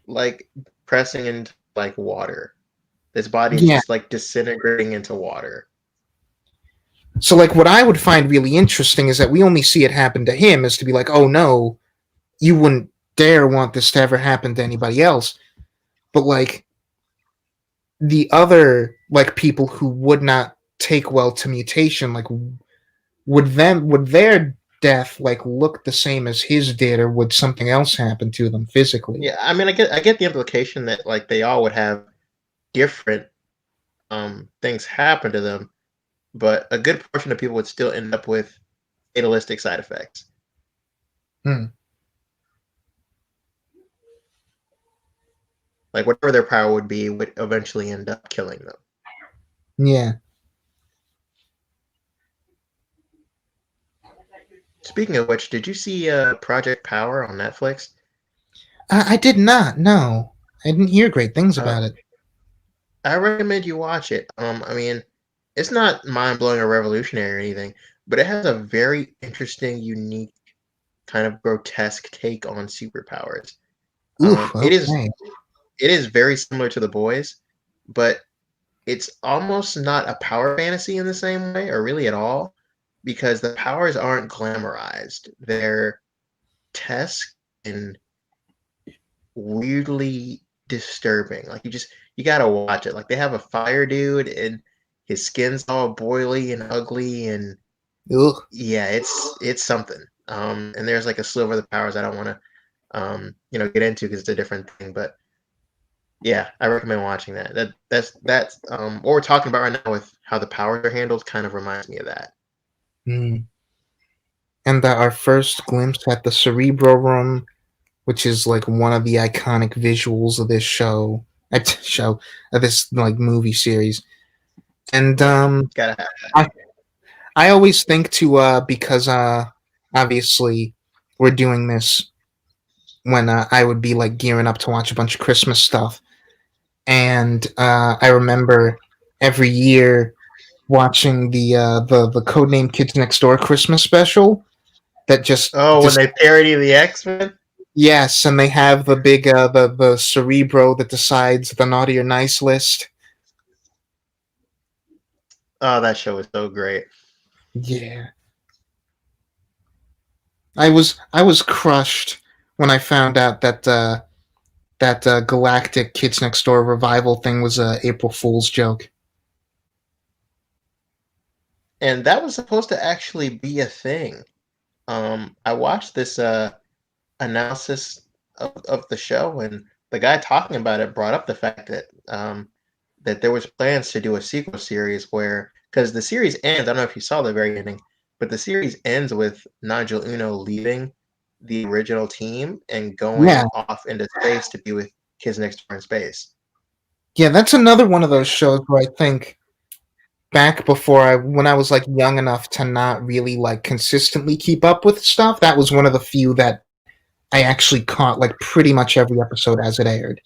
like pressing into like water. His body's Yeah. just like disintegrating into water. So like what I would find really interesting is that we only see it happen to him as to be like, oh no, you wouldn't dare want this to ever happen to anybody else. But like the other like people who would not take well to mutation, like would their death like look the same as his did, or would something else happen to them physically? Yeah, I mean, I get the implication that like they all would have different things happen to them, but a good portion of people would still end up with fatalistic side effects. Hmm. Like whatever their power would be would eventually end up killing them. Yeah. Speaking of which, did you see Project Power on Netflix? I did not. No, I didn't hear great things Uh, about it. I recommend you watch it. I mean, it's not mind blowing or revolutionary or anything, but it has a very interesting, unique, kind of grotesque take on superpowers. Oof. It is Okay. it is very similar to The Boys, but it's almost not a power fantasy in the same way, or really at all, because the powers aren't glamorized. They're tesque and weirdly disturbing. Like you gotta watch it. Like they have a fire dude and his skin's all boily and ugly and Ugh. yeah, it's something. And there's like a sliver of the powers I don't want to get into because it's a different thing. But yeah, I recommend watching that. That's what we're talking about right now with how the powers are handled. Kind of reminds me of that. Hmm. And our first glimpse at the Cerebro Room, which is like one of the iconic visuals of this show, show of this like movie series. And Yeah, gotta have that. I I always think to because obviously we're doing this when I would be like gearing up to watch a bunch of Christmas stuff, and I remember every year watching the Codename Kids Next Door Christmas special that Oh, when just they parody the X-Men. yes, and they have the big the Cerebro that decides the naughty or nice list. Oh, that show is so great. Yeah, I was crushed when I found out that that Galactic Kids Next Door revival thing was a April Fool's joke. And that was supposed to actually be a thing. I watched this analysis of the show, and the guy talking about it brought up the fact that there was plans to do a sequel series where because the series ends. I don't know if you saw the very ending, but the series ends with Nigel Uno leaving the original team and Yeah, going off into space to be with Kids Next Door in space. yeah, that's another one of those shows where I think back before when I was like young enough to not really like consistently keep up with stuff, that was one of the few that I actually caught like pretty much every episode as it aired.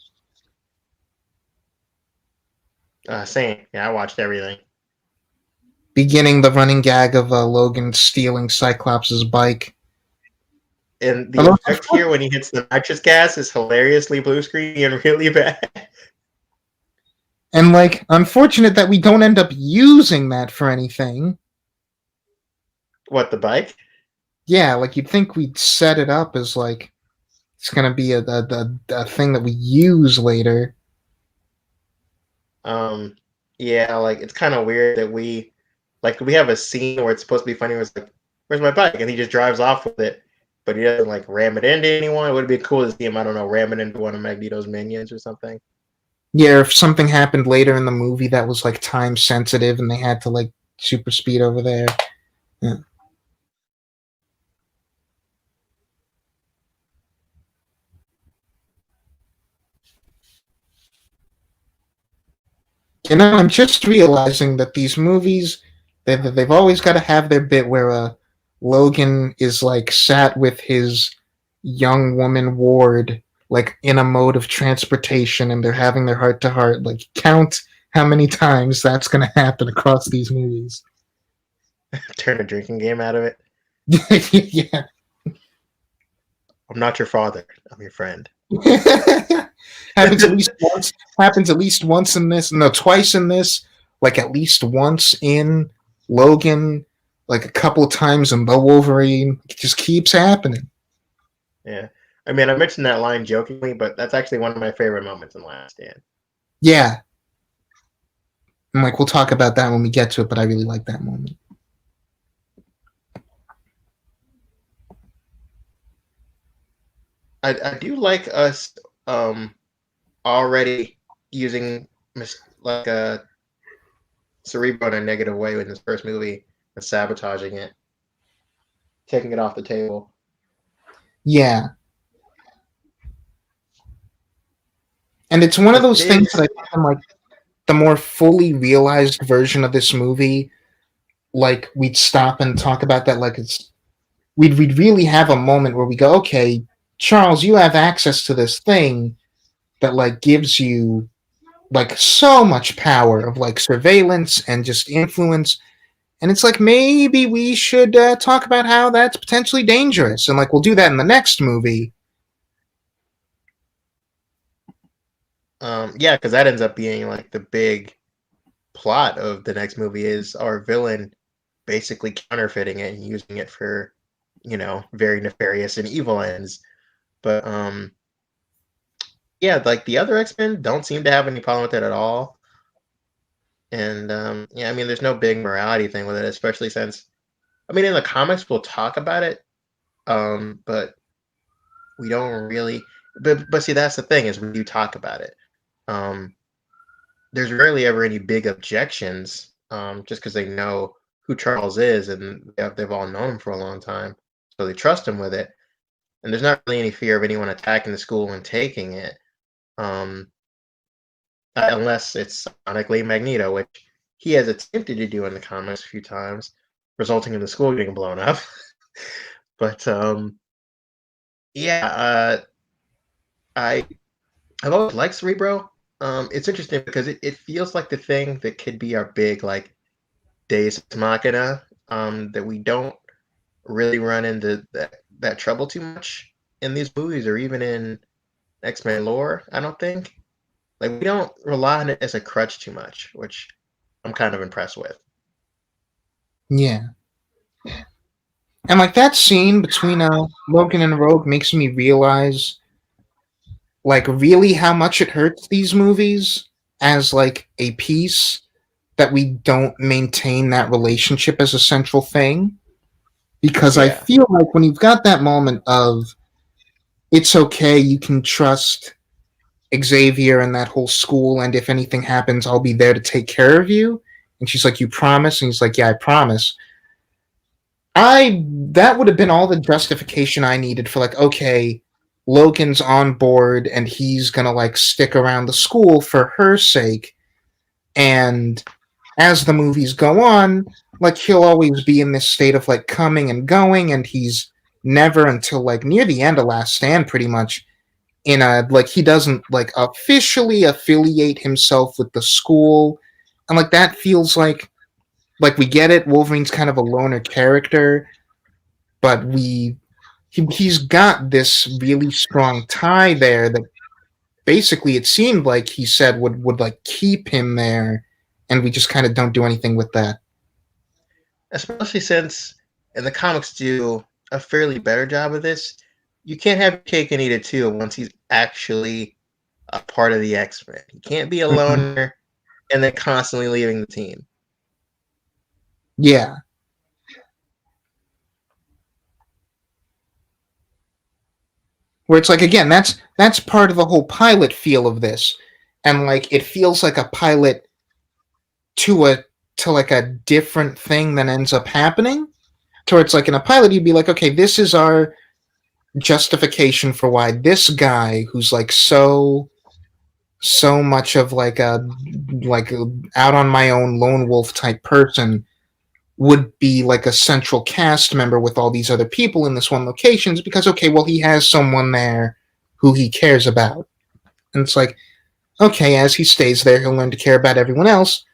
Same, yeah, I watched everything. Beginning the running gag of Logan stealing Cyclops' bike. And the Although, effect here when he hits the nitrous gas is hilariously blue screeny and really bad. And like, unfortunate that we don't end up using that for anything. What, the bike? Yeah, like you'd think we'd set it up as like it's gonna be a thing that we use later. Um, yeah, like it's kind of weird that we have a scene where it's supposed to be funny. Where it's like, "Where's my bike?" and he just drives off with it, but he doesn't like ram it into anyone. It would be cool to see him, I don't know, ram it into one of Magneto's minions or something. Yeah, if something happened later in the movie that was like time sensitive and they had to like super speed over there. Yeah. You know, I'm just realizing that these movies, they've always got to have their bit where Logan is like sat with his young woman Ward, like in a mode of transportation, and they're having their heart to heart. Like, count how many times that's going to happen across these movies. Turn a drinking game out of it. Yeah. I'm not your father. I'm your friend. Happens at least once. Happens at least once in this. No, twice in this. Like at least once in Logan. Like a couple of times in the Wolverine. It just keeps happening. Yeah. I mean, I mentioned that line jokingly, but that's actually one of my favorite moments in Last Stand. Yeah. And like we'll talk about that when we get to it, but I really like that moment. I do like us already using like a Cerebro in a negative way in this first movie and sabotaging it, taking it off the table. Yeah. And it's one of Because those it things that I is, think in like the more fully realized version of this movie, like we'd stop and talk about that like it's we'd really have a moment where we go, okay, Charles, you have access to this thing that like gives you like so much power of like surveillance and just influence, and it's like maybe we should talk about how that's potentially dangerous, and like we'll do that in the next movie. yeah, because that ends up being like the big plot of the next movie is our villain basically counterfeiting it and using it for, very nefarious and evil ends. But yeah, like the other X-Men don't seem to have any problem with it at all. And yeah, I mean, there's no big morality thing with it, especially since, I mean, in the comics we'll talk about it, but we don't really. But see, that's the thing is we do talk about it. Um, there's rarely ever any big objections, just because they know who Charles is and they've all known him for a long time, so they trust him with it. And there's not really any fear of anyone attacking the school and taking it, um, unless it's sonically Magneto, which he has attempted to do in the comics a few times, resulting in the school getting blown up. But yeah, I I've always liked Cerebro. It's interesting because it feels like the thing that could be our big like Deus Ex Machina, that we don't really run into that trouble too much in these movies or even in X-Men lore, I don't think. Like we don't rely on it as a crutch too much, which I'm kind of impressed with. Yeah, and like that scene between Logan and Rogue makes me realize like really how much it hurts these movies as like a piece that we don't maintain that relationship as a central thing, because I Yeah. feel like when you've got that moment of it's okay, you can trust Xavier and that whole school, and if anything happens, I'll be there to take care of you. And she's like, "You promise?" And he's like, "Yeah, I promise." I That would have been all the justification I needed for like, okay, Logan's on board and he's gonna like stick around the school for her sake. And as the movies go on, like he'll always be in this state of like coming and going, and he's never until like near the end of Last Stand pretty much in a like he doesn't like officially affiliate himself with the school. And like that feels like we get it, Wolverine's kind of a loner character, but he's got this really strong tie there that basically it seemed like he said would like keep him there, and we just kind of don't do anything with that. Especially since in the comics do a fairly better job of this. You can't have your cake and eat it too once he's actually a part of the X-Men. He can't be a Mhm. loner and then constantly leaving the team. Yeah, where it's like again that's part of the whole pilot feel of this, and like it feels like a pilot to a to like a different thing that ends up happening. Towards like in a pilot, you'd be like, okay, this is our justification for why this guy who's like so much of like a out on my own lone wolf type person would be like a central cast member with all these other people in this one location, because okay, well he has someone there who he cares about, and it's like okay, as he stays there, he'll learn to care about everyone else,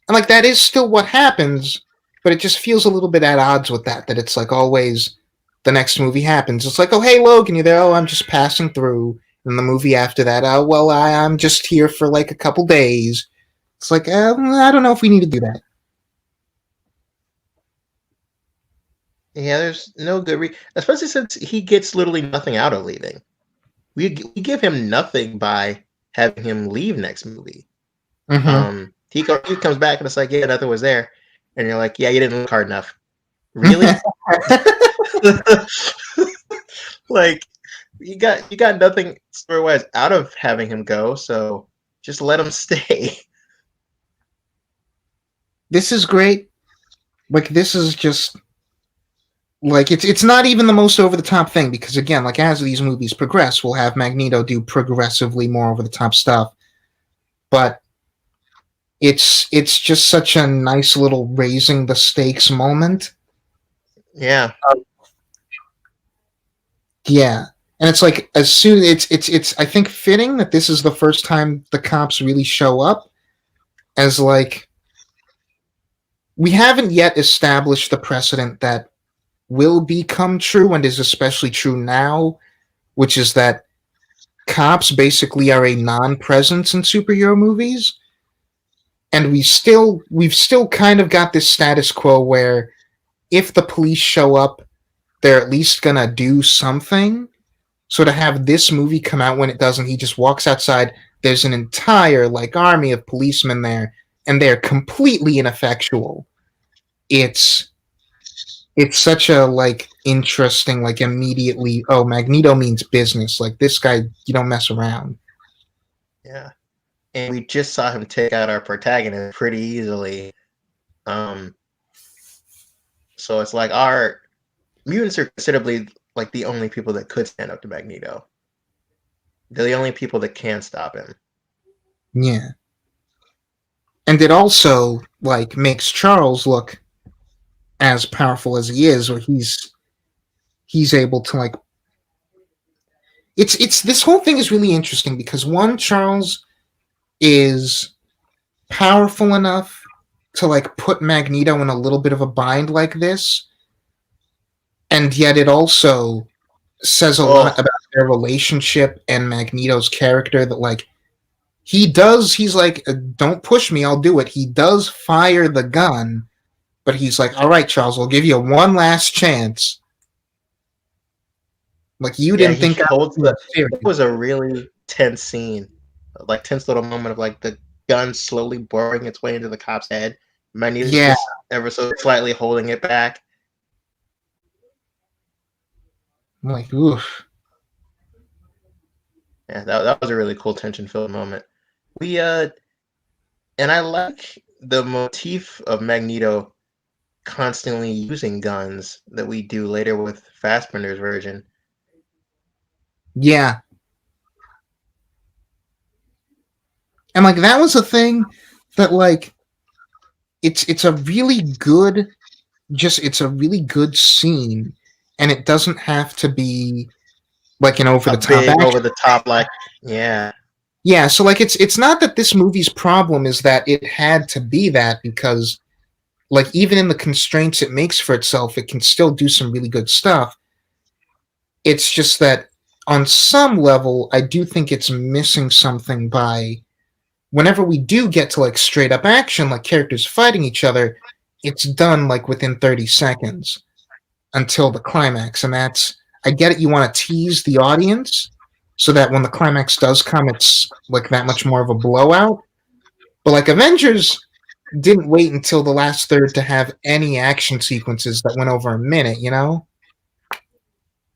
and like that is still what happens, but it just feels a little bit at odds with that. That it's like always the next movie happens. It's like, oh hey Logan, you're there. Oh, I'm just passing through. And the movie after that, oh well, I'm just here for like a couple days. It's like I don't know if we need to do that. Yeah, there's no good especially since he gets literally nothing out of leaving. We give him nothing by having him leave next movie. Mm-hmm. He comes back and it's like, yeah, nothing was there, and you're like, yeah, you didn't look hard enough. Really? Like you got nothing story wise out of having him go, so just let him stay. This is great. Like this is just like it's not even the most over the top thing, because again, like as these movies progress, we'll have Magneto do progressively more over the top stuff. But it's just such a nice little raising the stakes moment. Yeah, Yeah. And it's like as soon it's I think fitting that this is the first time the cops really show up, as like we haven't yet established the precedent that will become true and is especially true now, which is that cops basically are a non-presence in superhero movies, and we've still kind of got this status quo where if the police show up, they're at least gonna do something. So to have this movie come out when it doesn't, he just walks outside. There's an entire like army of policemen there, and they're completely ineffectual. It's it's such a like interesting like immediately. Oh, Magneto means business. Like this guy, you don't mess around. yeah. And we just saw him take out our protagonist pretty easily. Um, so it's like our mutants are considerably like the only people that could stand up to Magneto. They're the only people that can stop him. Yeah, and it also like makes Charles look as powerful as he is, or he's able to like. It's this whole thing is really interesting because one, Charles is powerful enough to like put Magneto in a little bit of a bind like this, and yet it also says a lot Oh, about their relationship and Magneto's character, that like he's like don't push me, I'll do it. He does fire the gun, but he's like, all right Charles, I'll give you one last chance. Like you yeah, didn't he think I holds was the. It serious. was a really tense scene, like tense little moment of like the gun slowly boring its way into the cop's head. Magneto's Yeah, just ever so slightly holding it back. I'm like oof. Yeah, that was a really cool tension-filled moment. We and I like the motif of Magneto constantly using guns that we do later with Fassbender's version. Yeah, and like that was a thing that like it's a really good, just it's a really good scene, and it doesn't have to be like an over A the top big over action. the top, like, yeah, Yeah, so like it's not that this movie's problem is that it had to be that, because like even in the constraints it makes for itself, it can still do some really good stuff. It's just that on some level, I do think it's missing something by whenever we do get to like straight up action, like characters fighting each other, it's done like within 30 seconds until the climax. And that's, I get it, you want to tease the audience so that when the climax does come, it's like that much more of a blowout. But like Avengers didn't wait until the last third to have any action sequences that went over a minute, you know?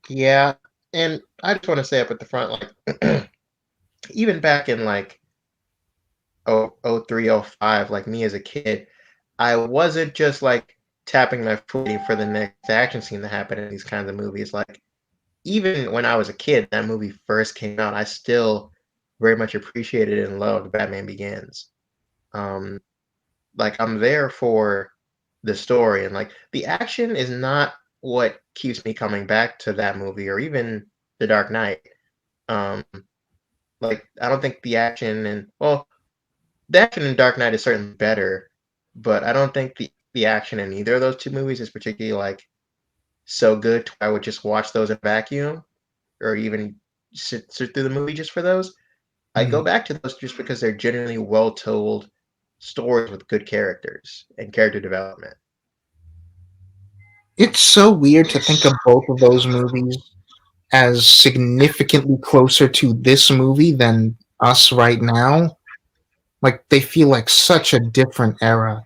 Yeah, and I just want to say up at the front, like even back in like oh 03, oh 05, like me as a kid, I wasn't just like tapping my foot waiting for the next action scene to happen in these kinds of movies. Like even when I was a kid, that movie first came out, I still very much appreciated and loved Batman Begins. Um, like I'm there for the story, and like the action is not what keeps me coming back to that movie or even The Dark Knight. Um, like I don't think the action and well, the action in Dark Knight is certainly better, but I don't think the action in either of those two movies is particularly like so good. I would just watch those in a vacuum or even sit through the movie just for those. I go Hmm. back to those just because they're genuinely well told stories with good characters and character development. It's so weird to think of both of those movies as significantly closer to this movie than us right now. Like they feel like such a different era.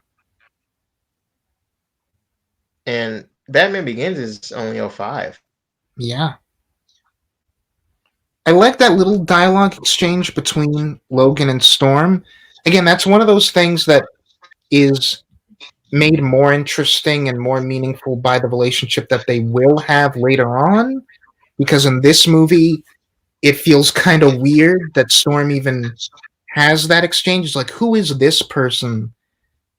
And Batman Begins is only '05. Yeah. I like that little dialogue exchange between Logan and Storm. Again, that's one of those things that is made more interesting and more meaningful by the relationship that they will have later on. Because in this movie, it feels kind of weird that Storm even has that exchange. It's like, who is this person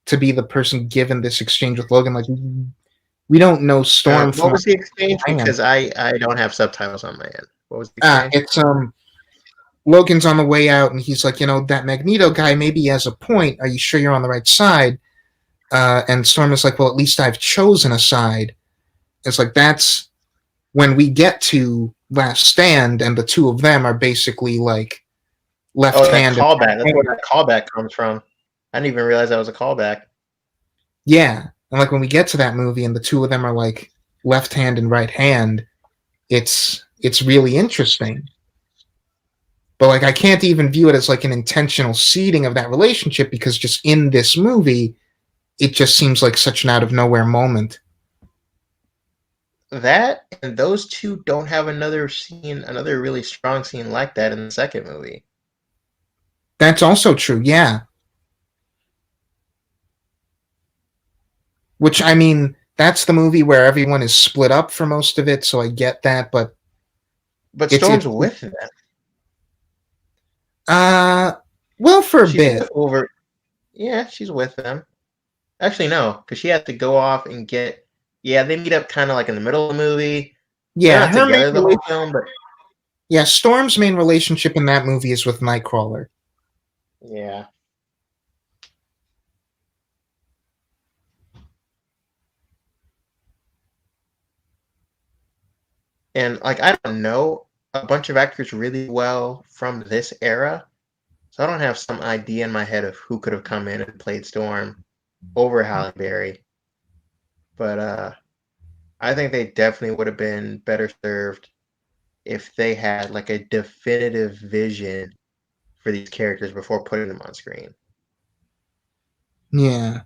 to be the person given this exchange with Logan? Like, we don't know Storm What from was the exchange? Iron. Because I don't have subtitles on my end. What was the exchange? It's Logan's on the way out, and he's like, that Magneto guy maybe he has a point. Are you sure you're on the right side? And Storm is like, well, at least I've chosen a side. It's like that's when we get to Last Stand, and the two of them are basically like left Oh, that hand and callback. That's right where hand. that callback comes from. I didn't even realize that was a callback. Yeah, and like when we get to that movie, and the two of them are like left hand and right hand, it's really interesting. But like I can't even view it as like an intentional seeding of that relationship because just in this movie, it just seems like such an out of nowhere moment. That and those two don't have another scene, another really strong scene like that in the second movie. That's also true, yeah. Which I mean, that's the movie where everyone is split up for most of it, so I get that, but But it's Storm's with them. uh well for a She's bit. with over. Yeah, she's with them. Actually, no, because she had to go off and get. Yeah, they meet up kind of like in the middle of the movie. They're Yeah, not her main together the whole film, but yeah, Storm's main relationship in that movie is with Nightcrawler. yeah. And like I don't know a bunch of actors really well from this era, so I don't have some idea in my head of who could have come in and played Storm over Halle Berry. But I think they definitely would have been better served if they had like a definitive vision for these characters before putting them on screen. Yeah.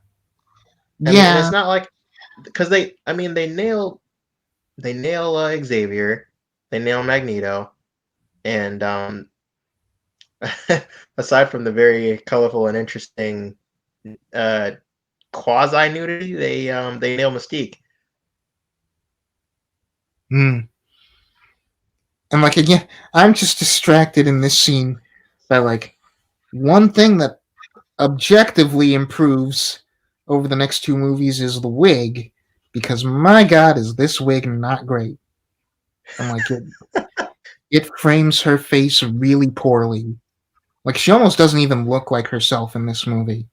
And it's Yeah. not like because I mean they nail Xavier, they nail Magneto, and aside from the very colorful and interesting uh, quasi nudity, they nail Mystique. Mm. And like again, I'm just distracted in this scene by like one thing that objectively improves over the next two movies is the wig, because my god, is this wig not great? I'm like it frames her face really poorly. Like she almost doesn't even look like herself in this movie.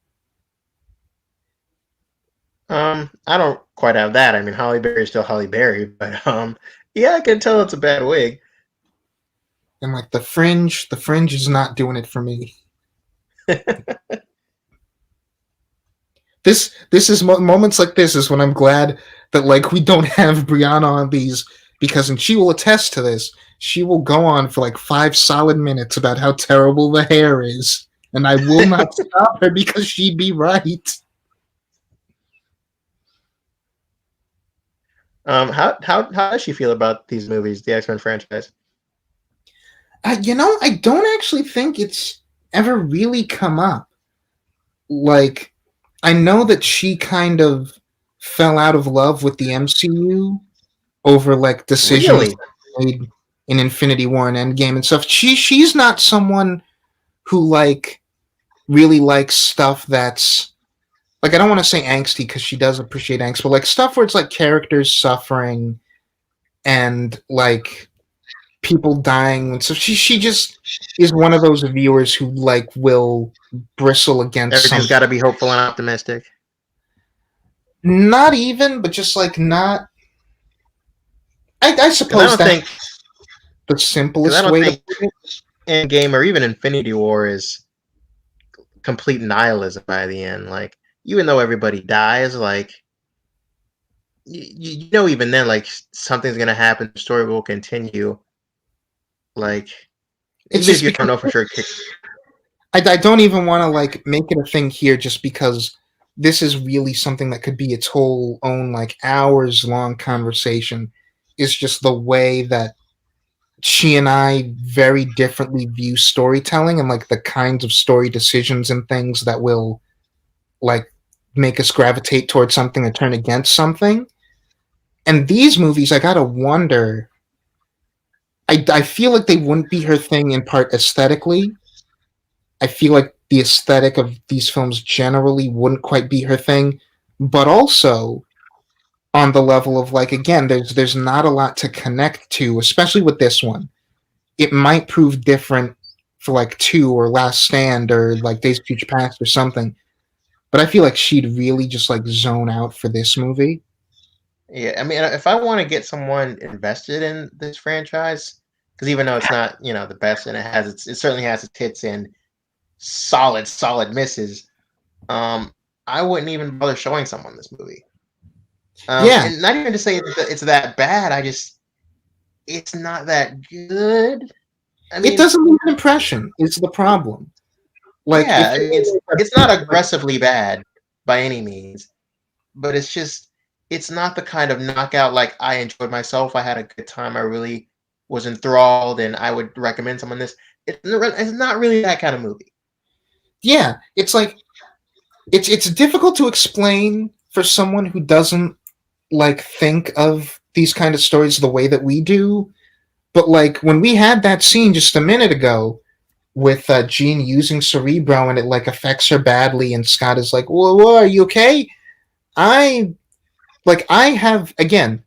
I don't quite have that. I mean, Holly Berry is still Holly Berry, but yeah, I can tell it's a bad wig. And like the Fringe is not doing it for me. This is moments like this is when I'm glad that like we don't have Brianna on these, because and she will attest to this. She will go on for like 5 solid minutes about how terrible the hair is, and I will not stop her because she'd be right. How does she feel about these movies, the X-Men franchise? I don't actually think it's ever really come up. Like, I know that she kind of fell out of love with the MCU over like decisions Really? made in Infinity War and Endgame and stuff. She's not someone who like really likes stuff that's like, I don't want to say angsty because she does appreciate angst, but like stuff where it's like characters suffering and like people dying and so she just is one of those viewers who like will bristle against Everything's something. got to be hopeful and optimistic. Not even, but just like not. I Because I suppose don't that's think, the because I simplest don't way to think put it. Endgame or even Infinity War is complete nihilism by the end. Like, even though everybody dies, like you know, even then, like something's gonna happen. The story will continue. Like, It's even if just you don't because know for sure. I don't even want to like make it a thing here, just because this is really something that could be its whole own like hours long conversation. Is just the way that she and I very differently view storytelling and like the kinds of story decisions and things that will like make us gravitate towards something or turn against something. And these movies, I gotta wonder. I feel like they wouldn't be her thing in part aesthetically. I feel like the aesthetic of these films generally wouldn't quite be her thing, but also on the level of like, again, there's not a lot to connect to, especially with this one. It might prove different for like Two or Last Stand or like Days of Future Past or something, but I feel like she'd really just like zone out for this movie. Yeah, I mean, if I want to get someone invested in this franchise, because even though it's not, you know, the best and it certainly has its hits and solid misses. I wouldn't even bother showing someone this movie. Yeah, And not even to say that it's that bad. It's not that good. I it mean, doesn't leave an impression. Is the problem? Like yeah, if I mean, it's not aggressively bad by any means, but it's not the kind of knockout like I enjoyed myself. I had a good time. I really was enthralled, and I would recommend someone this. It's not really that kind of movie. yeah, it's like it's difficult to explain for someone who doesn't like think of these kind of stories the way that we do. But like when we had that scene just a minute ago with Jean using Cerebro and it like affects her badly, and Scott is like, "Whoa, are you okay?" I I have again.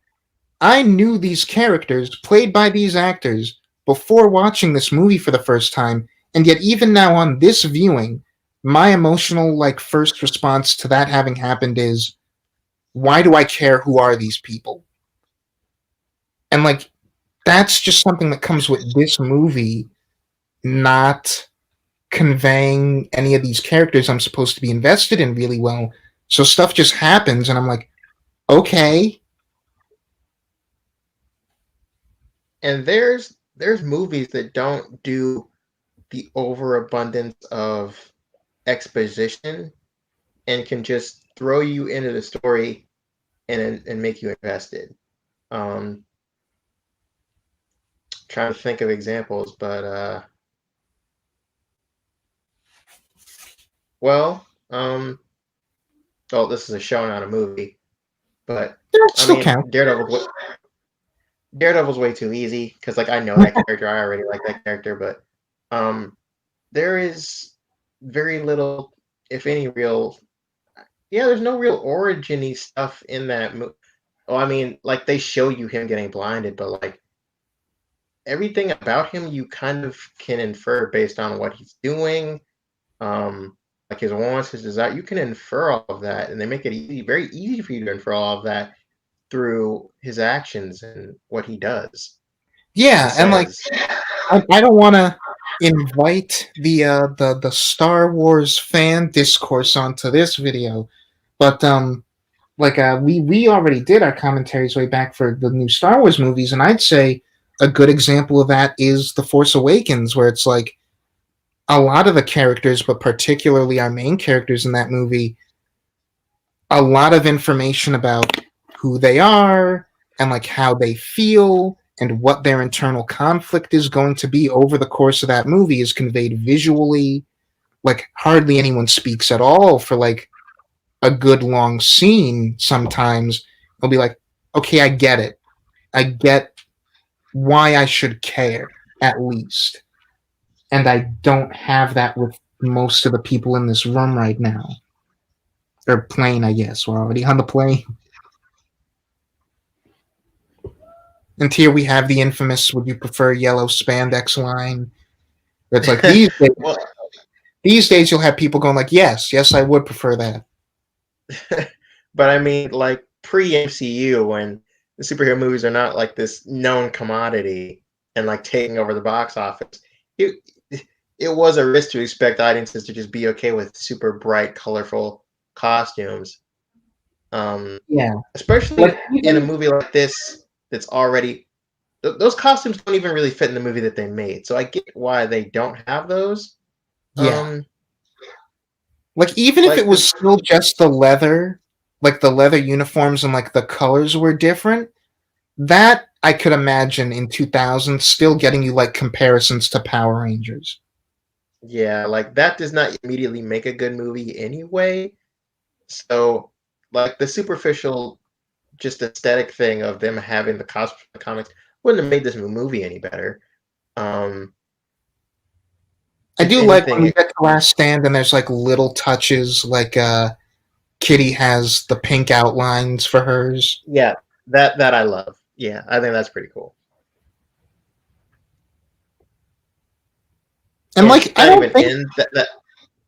I knew these characters played by these actors before watching this movie for the first time, and yet even now on this viewing, my emotional like first response to that having happened is, why do I care who are these people? And like that's just something that comes with this movie not conveying any of these characters I'm supposed to be invested in really well. So stuff just happens and I'm like, okay. And there's movies that don't do the overabundance of exposition and can just throw you into the story and make you invested. Um, Trying to think of examples, but well, oh, this is a show, not a movie. But That I still mean, counts. Daredevil's way too easy because like I know that character, I already like that character, but um, there is very little, if any, real. Yeah, there's no real origin-y stuff in that movie. Oh, I mean, like they show you him getting blinded, but like everything about him, you kind of can infer based on what he's doing, like his wants, his desire. You can infer all of that, and they make it easy, very easy for you to infer all of that through his actions and what he does and Yeah, and like says. I don't want to invite the Star Wars fan discourse onto this video, but we already did our commentaries way back for the new Star Wars movies, and I'd say a good example of that is The Force Awakens, where it's like a lot of the characters, but particularly our main characters in that movie, a lot of information about who they are and like how they feel and what their internal conflict is going to be over the course of that movie is conveyed visually. Like hardly anyone speaks at all for like a good long scene. Sometimes I'll be like, okay, I get it. I get why I should care at least. And I don't have that with most of the people in this room right now. Or plane, I guess. We're already on the plane. And here we have the infamous "Would you prefer yellow spandex" line. It's like Well, these days you'll have people going like, "Yes, yes, I would prefer that." but I mean, like pre MCU, when the superhero movies are not like this known commodity and like taking over the box office, it it was a risk to expect audiences to just be okay with super bright, colorful costumes. Yeah, Especially like in a even movie like this that's already those costumes don't even really fit in the movie that they made. So I get why they don't have those. yeah, Um, like even if it like was the still just the leather, like the leather uniforms and like the colors were different, that I could imagine in 2000 still getting you like comparisons to Power Rangers. Yeah, like that does not immediately make a good movie anyway. So like the superficial just aesthetic thing of them having the costume from the comics wouldn't have made this movie any better. Um, I if do like when anything, we get to Last Stand and there's like little touches, like Kitty has the pink outlines for hers, yeah, that I love. Yeah, I think that's pretty cool. and And she's like I not don't even think, in that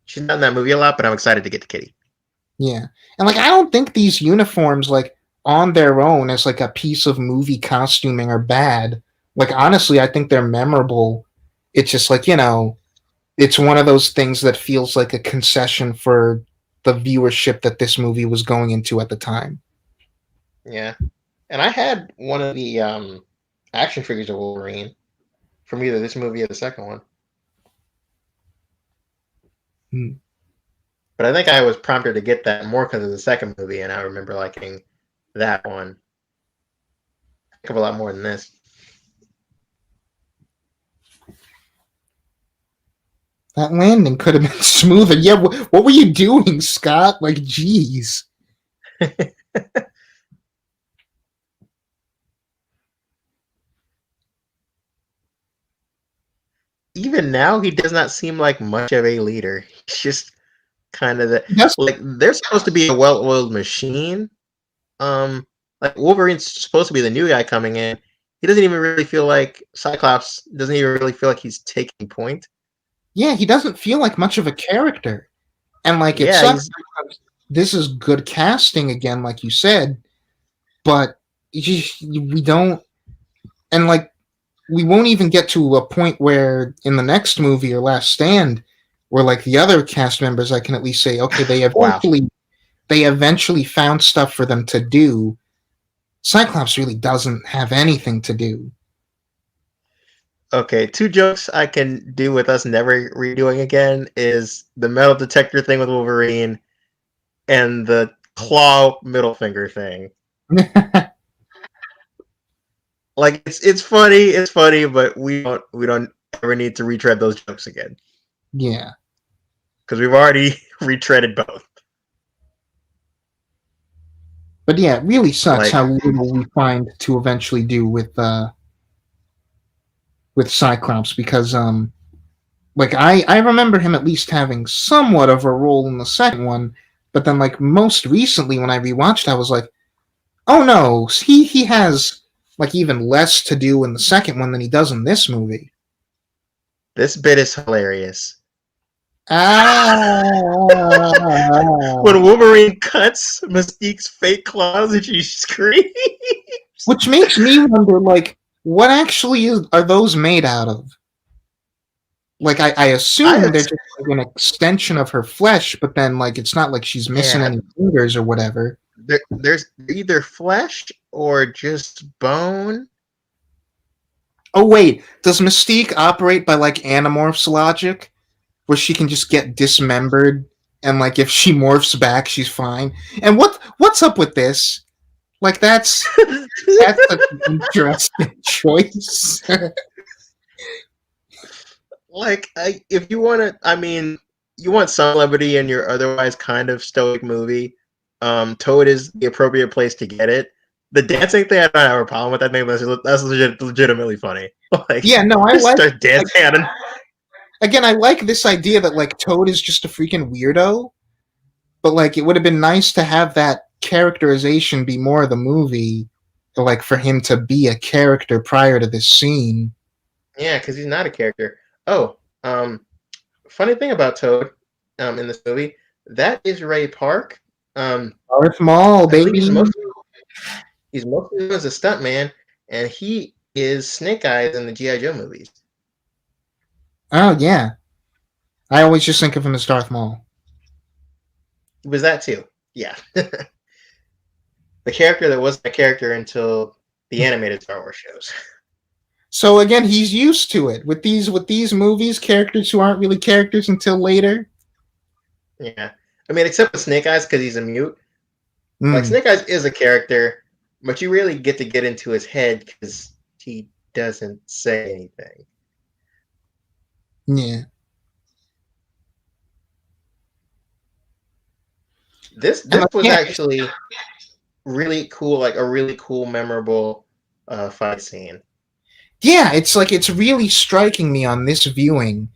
she's not in that movie a lot, but I'm excited to get to Kitty. yeah, and like I don't think these uniforms like on their own as like a piece of movie costuming are bad. Like honestly, I think they're memorable. It's just like it's one of those things that feels like a concession for the viewership that this movie was going into at the time. Yeah. And I had one of the action figures of Wolverine from either this movie or the second one. Hmm. But I think I was prompted to get that more because of the second movie, and I remember liking that one a heck of a lot more than this. That landing could have been smoother. Yeah, what were you doing, Scott? Like, jeez. Even now, he does not seem like much of a leader. He's just kind of the Yes, like they're supposed to be a well-oiled machine. Like Wolverine's supposed to be the new guy coming in. He doesn't even really feel like Cyclops doesn't even really feel like he's taking point. yeah, he doesn't feel like much of a character, and like it Yeah, sucks he's because this is good casting again, like you said, but we don't, and like we won't even get to a point where in the next movie or Last Stand, where like the other cast members, I can at least say, okay, wow. they eventually found stuff for them to do. Cyclops really doesn't have anything to do. Okay, two jokes I can do with us never redoing again is the metal detector thing with Wolverine and the claw middle finger thing. Like it's funny, but we don't ever need to retread those jokes again Yeah. because we've already retreaded both. But yeah, it really sucks Like, how little we find to eventually do with Cyclops because like I remember him at least having somewhat of a role in the second one, but then like most recently when I rewatched I was like, "Oh no, he has like even less to do in the second one than he does in this movie." this bit is hilarious. Ah, When Wolverine cuts Mystique's fake claws and she screams. which makes me wonder like what actually are those made out of? Like I I assume they're ass- just like an extension of her flesh, but then like it's not like she's missing yeah, any fingers or whatever. there's either flesh or just bone. Oh wait, does Mystique operate by like Animorphs logic, where she can just get dismembered and like if she morphs back, she's fine? And what's up with this? Like that's such an interesting choice. Like, if you want to, I mean, you want some levity in your otherwise kind of stoic movie. Toad is the appropriate place to get it. The dancing thing, I don't have a problem with that thing. That's legitimately funny. Like, Yeah, no, I just like start dancing at him. again, I like this idea that like Toad is just a freaking weirdo, but like it would have been nice to have that characterization be more of the movie, like for him to be a character prior to this scene. Yeah, because he's not a character. Oh, funny thing about Toad, in this movie, that is Ray Park. Um, Darth Maul, I believe baby. he's mostly known as a stuntman, and he is Snake Eyes in the GI Joe movies. Oh yeah, I always just think of him as Darth Maul. Was that too? Yeah, the character that wasn't a character until the animated Star Wars shows. So again, he's used to it with these movies, characters who aren't really characters until later. Yeah, I mean, except with Snake Eyes because he's a mute. Like Mm, Snake Eyes is a character, but you really get into his head because he doesn't say anything. yeah, and This like, was yeah, actually really cool, like a really cool, memorable fight scene. yeah, it's like it's really striking me on this viewing.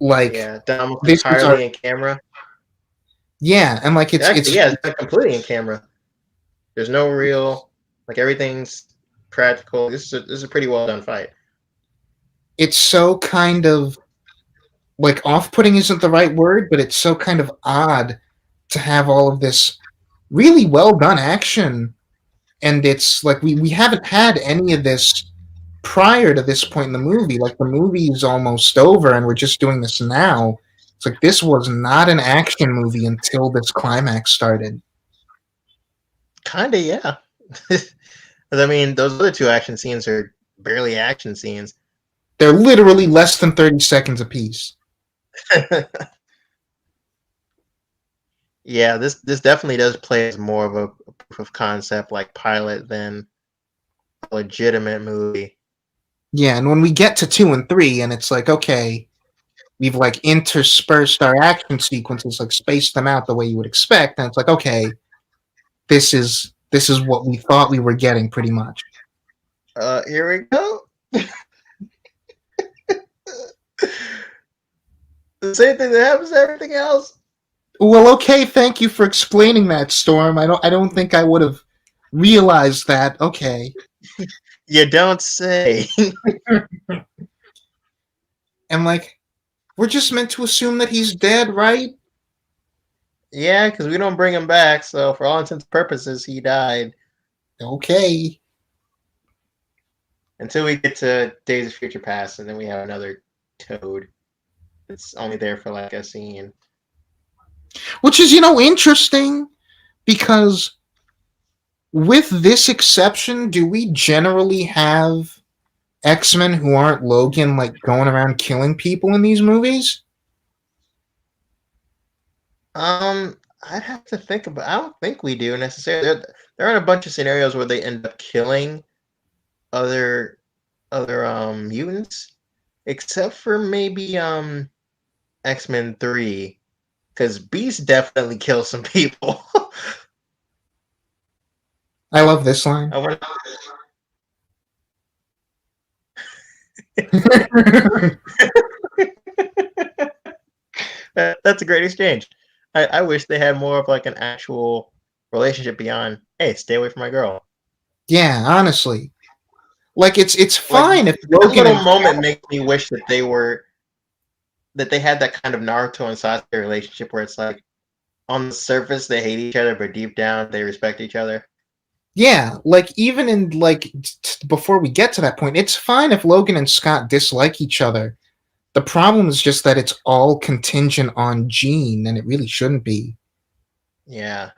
Like Yeah, done almost this is our entirely in camera. yeah, and like Actually, it's yeah, it's done completely in camera. There's no real, like everything's practical. This is a pretty well done fight. it's so kind of like off-putting isn't the right word, but it's so kind of odd to have all of this really well done action, and it's like we haven't had any of this prior to this point in the movie. Like the movie is almost over, and we're just doing this now. It's like this was not an action movie until this climax started. Kinda, yeah. 'Cause, I mean, those other two action scenes are barely action scenes. They're literally less than 30 seconds apiece. Yeah, this definitely does play as more of a proof of concept like pilot than a legitimate movie. Yeah, and when we get to 2 and 3, and it's like, okay, we've like interspersed our action sequences, like spaced them out the way you would expect, and it's like, okay, this is what we thought we were getting pretty much. Here we go. The same thing that happens to everything else. Well, okay, thank you for explaining that, Storm. I don't think I would have realized that. Okay. You don't say. And like we're just meant to assume that he's dead, right? Yeah, because we don't bring him back, so for all intents and purposes, he died. Okay. Until we get to Days of Future Past, and then we have another Toad. It's only there for like a scene. Which is, interesting because with this exception, do we generally have X-Men who aren't Logan like going around killing people in these movies? I'd have to think about. I don't think we do necessarily. There aren't a bunch of scenarios where they end up killing other mutants, except for maybe X-Men 3, because Beast definitely kills some people. I love this line. I wonder- That's a great exchange. I wish they had more of like an actual relationship beyond, hey, stay away from my girl. Yeah, honestly. Like it's Like fine if that Logan little and moment makes me wish that they had that kind of Naruto and Sasuke relationship where it's like on the surface they hate each other, but deep down they respect each other. yeah, like even in like before we get to that point, it's fine if Logan and Scott dislike each other, The problem is just that it's all contingent on Gene, and it really shouldn't be. Yeah,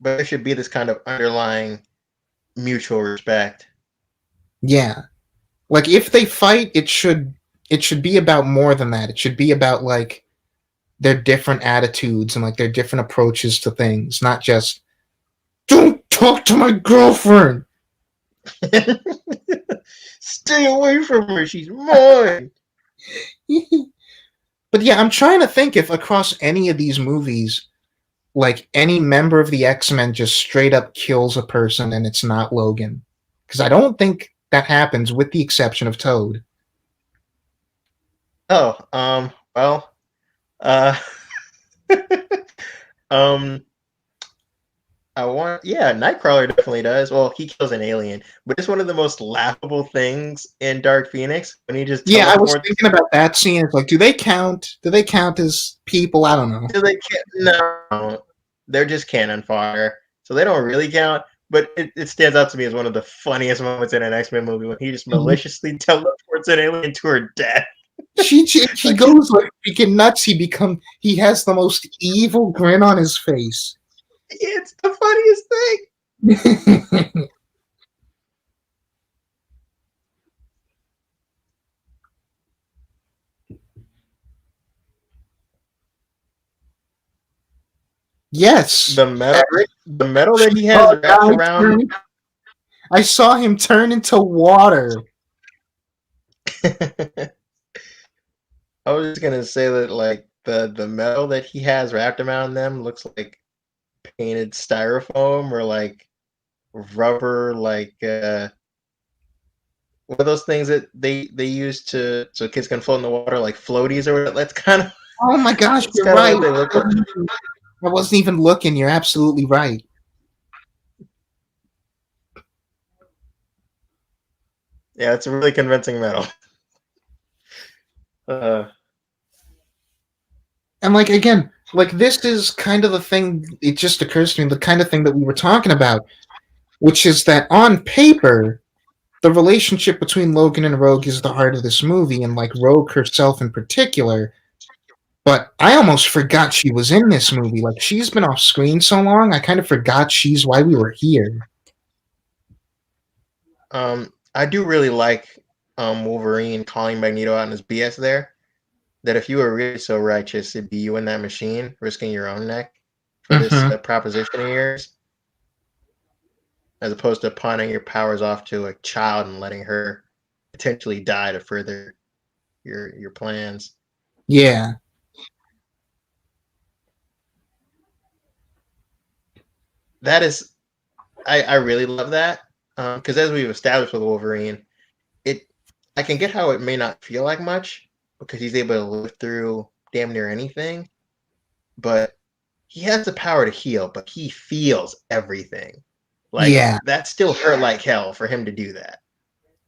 but there should be this kind of underlying mutual respect. Yeah. Like if they fight, it should be about more than that. It should be about like their different attitudes and like their different approaches to things, not just don't talk to my girlfriend. Stay away from her. She's mine. But yeah, I'm trying to think if across any of these movies, like any member of the X-Men just straight up kills a person and it's not Logan. Because I don't think that happens with the exception of Toad. Oh, well, uh, um, yeah, Nightcrawler definitely does. Well, he kills an alien, but it's one of the most laughable things in Dark Phoenix when he just Yeah, I was teleports. thinking about that scene. It's like, do they count? Do they count as people? I don't know. So they can't, no, they're just cannon fodder, so they don't really count. But it stands out to me as one of the funniest moments in an X-Men movie when he just maliciously teleports an alien to her death. He Like, goes like freaking nuts. He has the most evil grin on his face. it's the funniest thing. Yes, The metal that he oh, has wrapped around. I saw him turn into water. I was just gonna say that like the metal that he has wrapped around them looks like painted styrofoam or like rubber, like what are those things that they use to so kids can float in the water, like floaties or whatever. That's kind of Oh my gosh, that's you're kind of right. what they look like. I wasn't even looking. You're absolutely right. Yeah, it's a really convincing metal. Uh, And like again, like this is kind of the thing. It just occurs to me the kind of thing that we were talking about, which is that on paper, the relationship between Logan and Rogue is the heart of this movie, and like Rogue herself in particular. But I almost forgot she was in this movie. Like she's been off screen so long, I kind of forgot she's why we were here. I do really like Wolverine calling Magneto out in his BS there. That if you were really so righteous, it'd be you in that machine, risking your own neck for this Mm-hmm. proposition of yours, as opposed to pawning your powers off to a child and letting her potentially die to further your plans. Yeah. That is, I really love that because as we've established with Wolverine, it I can get how it may not feel like much because he's able to live through damn near anything, but he has the power to heal, but he feels everything. Like Yeah. that still hurt like hell for him to do that,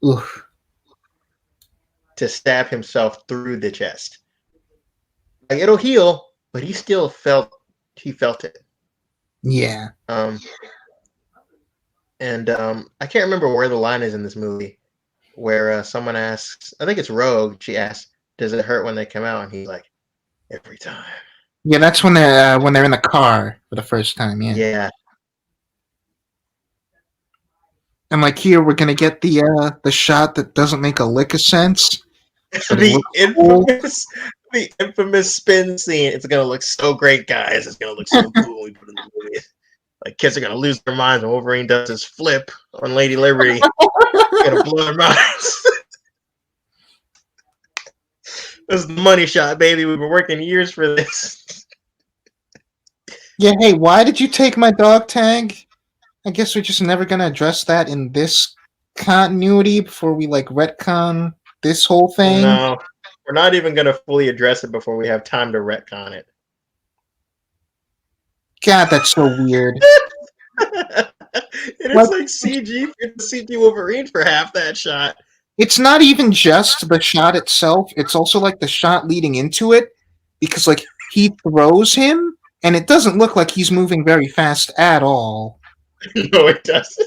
Oof. to stab himself through the chest. Like it'll heal, but he felt it. Yeah. Um, and I can't remember where the line is in this movie where someone asks, I think it's Rogue. She asks, "Does it hurt when they come out?" And he's like, "Every time." Yeah, that's when they're in the car for the first time. Yeah. Yeah, And like here, we're gonna get the shot that doesn't make a lick of sense, but it the looks cool. infamous, the infamous spin scene. It's gonna look so great, guys. It's gonna look so cool when we put it in the movie. Like kids are gonna lose their minds when Wolverine does his flip on Lady Liberty. It's gonna blow their minds. This is the money shot, baby. We've been working years for this. Yeah. Hey, why did you take my dog tag? I guess we're just never gonna address that in this continuity before we like retcon this whole thing. No, we're not even gonna fully address it before we have time to retcon it. God, that's so weird. And it's Like, like CG Wolverine for half that shot. it's not even just the shot itself, it's also like the shot leading into it because like he throws him and it doesn't look like he's moving very fast at all. No, it doesn't.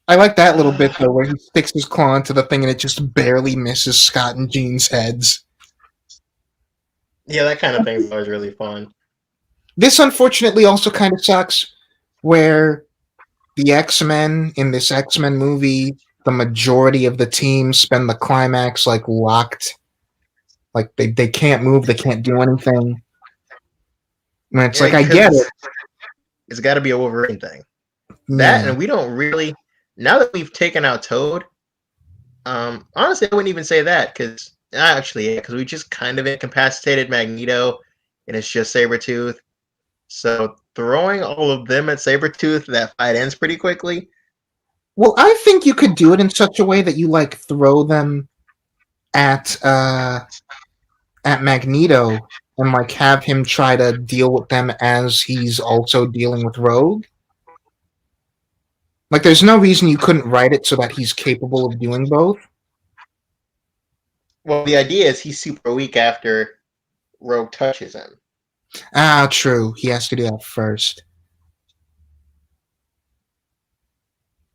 I like that little bit though, where he sticks his claw into the thing and it just barely misses Scott and Jean's heads. Yeah, that kind of thing is always really fun. This unfortunately also kind of sucks, where the X Men in this X Men movie, the majority of the team spend the climax like locked, like they can't move, they can't do anything. And it's Yeah, like I because get it, it's got to be a Wolverine thing. That yeah. and we don't really now that we've taken out Toad. Honestly, I wouldn't even say that because actually, yeah, because we just kind of incapacitated Magneto, and it's just Sabretooth. So throwing all of them at Sabretooth, that fight ends pretty quickly. Well, I think you could do it in such a way that you like throw them at uh at Magneto and like have him try to deal with them as he's also dealing with Rogue. Like, there's no reason you couldn't write it so that he's capable of doing both. Well, the idea is he's super weak after Rogue touches him. Ah, true. He has to do that first.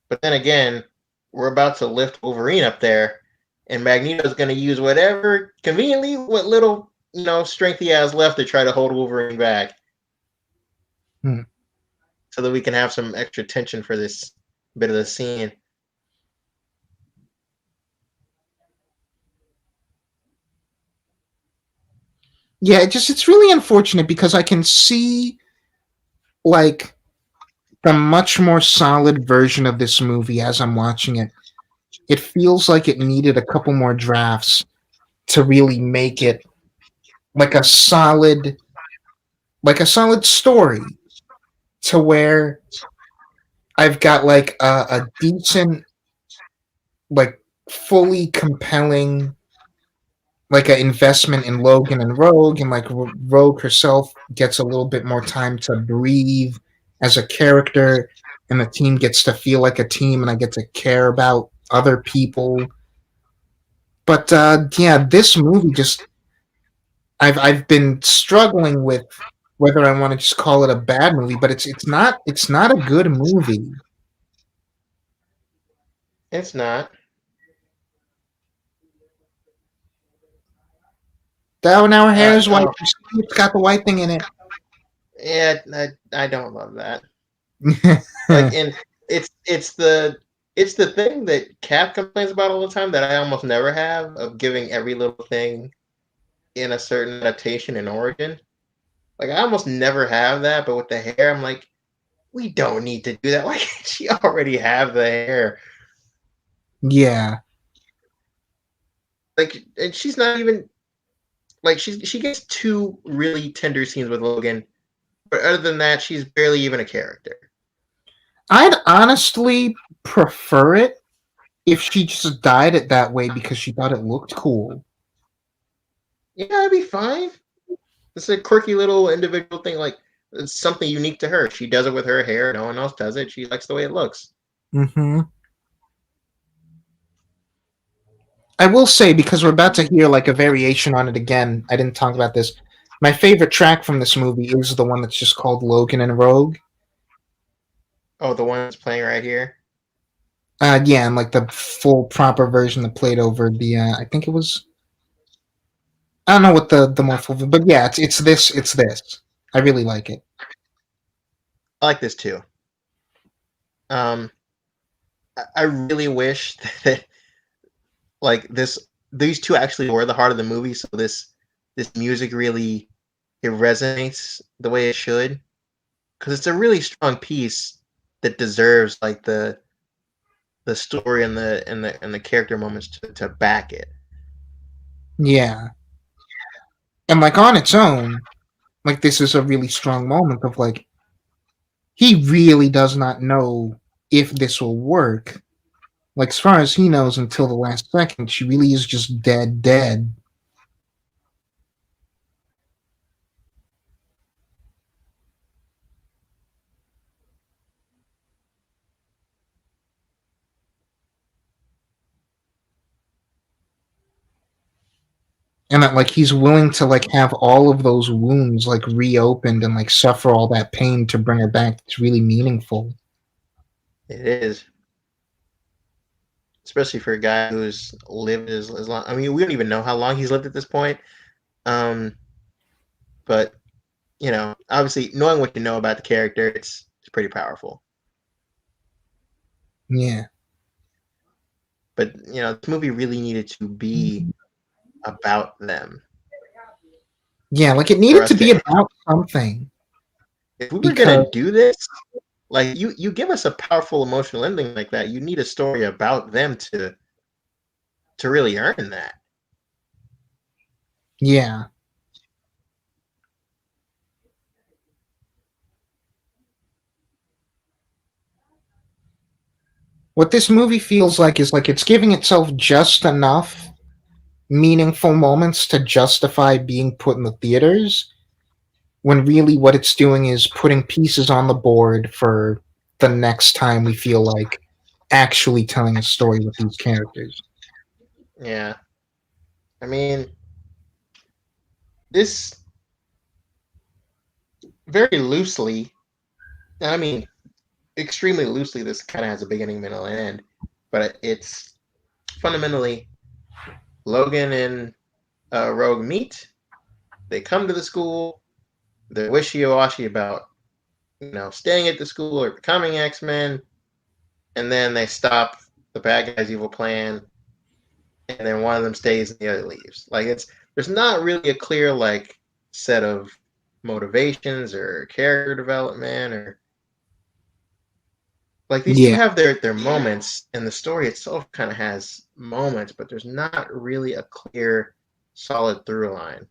But then again, we're about to lift Wolverine up there, and Magneto's going to use whatever conveniently what little strength he has left to try to hold Wolverine back, Hmm. so that we can have some extra tension for this bit of the scene. Yeah, it's really unfortunate because I can see like the much more solid version of this movie as I'm watching it. It feels like it needed a couple more drafts to really make it like a solid story to where I've got like a decent, like fully compelling, like an investment in Logan and Rogue, and like Rogue herself gets a little bit more time to breathe as a character, and the team gets to feel like a team, and I get to care about other people. But yeah, this movie just I've been struggling with whether I want to just call it a bad movie, but it's not a good movie. It's not. That now her hair is white. Oh, It's got the white thing in it. yeah, I don't love that. Like, and it's the thing that Cap complains about all the time that I almost never have of giving every little thing in a certain adaptation and origin. Like, I almost never have that, but with the hair, I'm like, we don't need to do that. Why can't she already have the hair? Yeah. Like, and she's not even like she gets two really tender scenes with Logan, but other than that, she's barely even a character. I'd honestly prefer it if she just dyed it that way because she thought it looked cool. Yeah, that'd be fine. It's a quirky little individual thing. Like, it's something unique to her. She does it with her hair. No one else does it. She likes the way it looks. Mm-hmm. I will say, because we're about to hear like a variation on it again, I didn't talk about this. My favorite track from this movie is the one that's just called Logan and Rogue. Oh, the one that's playing right here. Yeah, and like the full proper version that played over the I think it was, I don't know what the more full, but yeah, it's this. I really like it. I like this too. Um, I really wish that like these two actually were the heart of the movie. So this music really it resonates the way it should because it's a really strong piece that deserves like the story and the character moments to back it. Yeah, and like on its own, like this is a really strong moment of like he really does not know if this will work. Like as far as he knows, until the last second, she really is just dead, dead. And that like he's willing to like have all of those wounds like reopened and like suffer all that pain to bring her back. It's really meaningful. It is. especially for a guy who's lived as long. I mean, we don't even know how long he's lived at this point. Um, but obviously, knowing what you know about the character, it's pretty powerful. Yeah. But this movie really needed to be about them Yeah, like it for needed us to to. be about something If we were gonna because do this, like you give us a powerful emotional ending like that, you need a story about them to really earn that. yeah. What this movie feels like is like it's giving itself just enough meaningful moments to justify being put in the theaters, when really what it's doing is putting pieces on the board for the next time we feel like actually telling a story with these characters. Yeah, I mean, this very loosely, and I mean extremely loosely, this kind of has a beginning, middle, and end, but it's fundamentally Logan and Rogue meet. They come to the school. They're wishy-washy about staying at the school or becoming X-Men, and then they stop the bad guy's evil plan, and then one of them stays and the other leaves. Like there's not really a clear like set of motivations or character development or like these two Yeah. have their moments, and the story itself kind of has moments, but there's not really a clear, solid through line.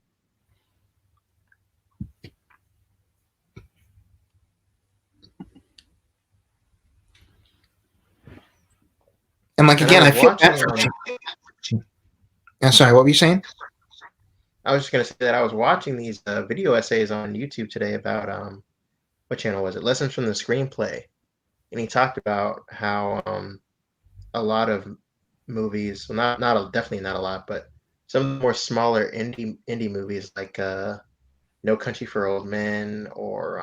And like And I again, was I feel bad watching. for sorry, what were you saying? I was just gonna say that I was watching these video essays on YouTube today about what channel was it? Lessons from the Screenplay, and he talked about how a lot of movies, well, definitely not a lot, but some more smaller indie movies like No Country for Old Men or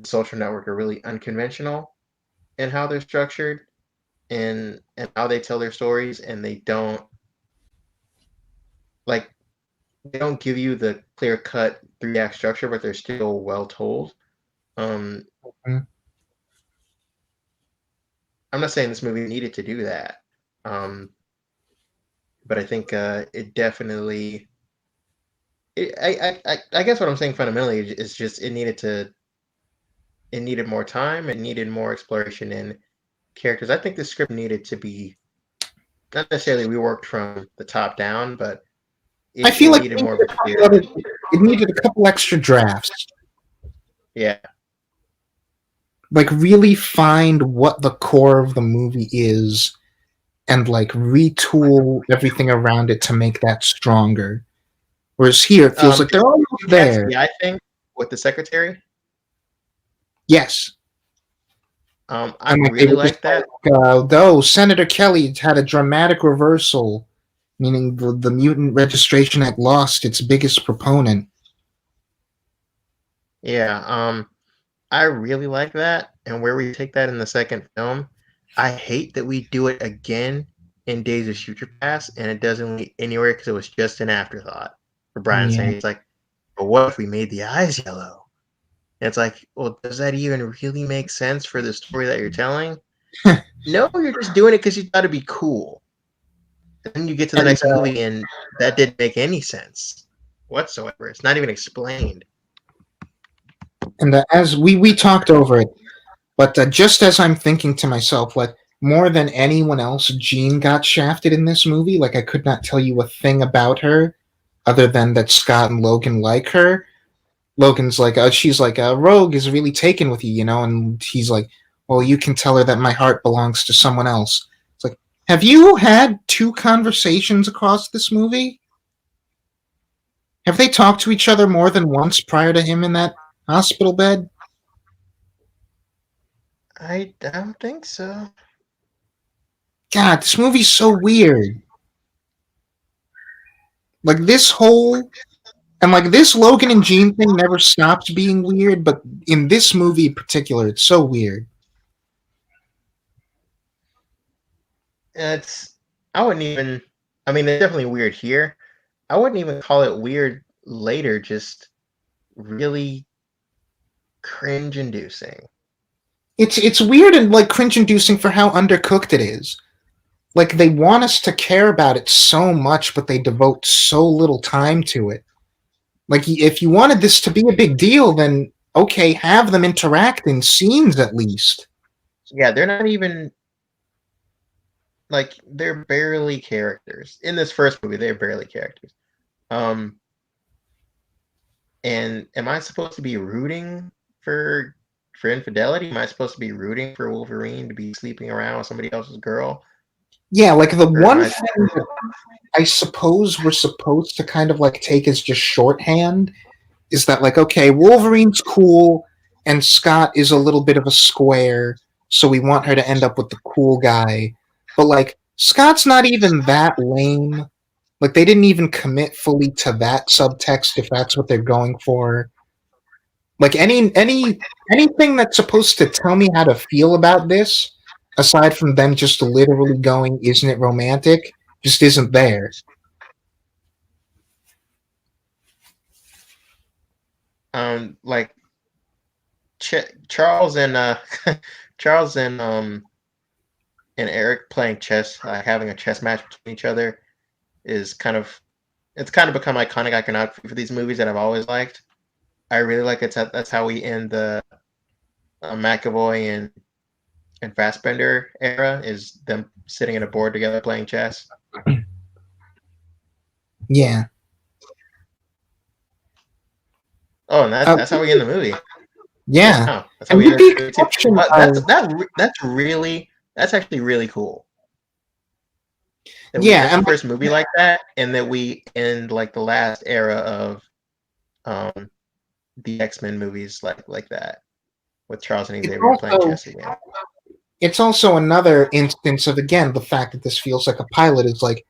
Social Network are really unconventional in how they're structured and how they tell their stories, and like they don't give you the clear cut 3 act structure, but they're still well told. Um, Mhm. I'm not saying this movie needed to do that, um, but I think it definitely. I guess what I'm saying fundamentally is just it needed more time. It needed more exploration in characters. I think the script needed to be not necessarily reworked from the top down, but I it feel like needed more of a clear. it needed a couple extra drafts. Yeah, Like really find what the core of the movie is and like retool everything around it to make that stronger. Whereas here it feels like did they're almost you catch there. the eye thing with the secretary? Yes. I And like they really were just like that. like, though Senator Kelly had a dramatic reversal, meaning the Mutant Registration Act lost its biggest proponent. Yeah, I really like that. And where we take that in the second film, I hate that we do it again in Days of Future Past, and it doesn't lead anywhere because it was just an afterthought for Brian Yeah. saying, he's like, but what if we made the eyes yellow? And it's like, well, does that even really make sense for the story that you're telling? No, you're just doing it because you thought it'd be cool. And then you get to the and next movie, and that didn't make any sense whatsoever. It's not even explained. as we talked over it, but just as I'm thinking to myself, like more than anyone else, Jean got shafted in this movie. Like I could not tell you a thing about her other than that Scott and Logan like her. Logan's like, she's like, Rogue is really taken with you, you know, and he's like, well, you can tell her that my heart belongs to someone else. It's like, have you had 2 conversations across this movie? Have they talked to each other more than once prior to him in that hospital bed? I don't think so. God, this movie's so weird. Like this whole and like this Logan and Jean thing never stops being weird, but in this movie in particular, it's so weird. it's I wouldn't even. I mean, it's definitely weird here. I wouldn't even call it weird later. Just really cringe-inducing. It's weird and like cringe-inducing for how undercooked it is. Like they want us to care about it so much, but they devote so little time to it. Like if you wanted this to be a big deal, then okay, have them interact in scenes at least. Yeah, they're not even like they're barely characters in this first movie. They're barely characters. Um, and am I supposed to be rooting for for infidelity? Am I supposed to be rooting for Wolverine to be sleeping around with somebody else's girl? Yeah, like the Or am one I? thing that I suppose we're supposed to kind of like take as just shorthand is that like okay, Wolverine's cool and Scott is a little bit of a square, so we want her to end up with the cool guy. But like Scott's not even that lame. Like they didn't even commit fully to that subtext if that's what they're going for. Like anything that's supposed to tell me how to feel about this, aside from them just literally going, "Isn't it romantic?" just isn't there. Like Charles and Charles and Eric playing chess, having a chess match between each other is it's kind of become iconic iconography for these movies that I've always liked. I really like it. That's how we end the McAvoy and Fassbender era is them sitting at a board together playing chess. Yeah. Oh, and Uh, that's how we end the movie. yeah. Wow, that's how And we with end the the movie too. exception of That's actually really cool that we yeah, that's the and like first movie like that, and that we end like the last era of um the X-Men movies like that with Charles and it's Xavier playing also chess again. it's also another instance of again the fact that this feels like a pilot is like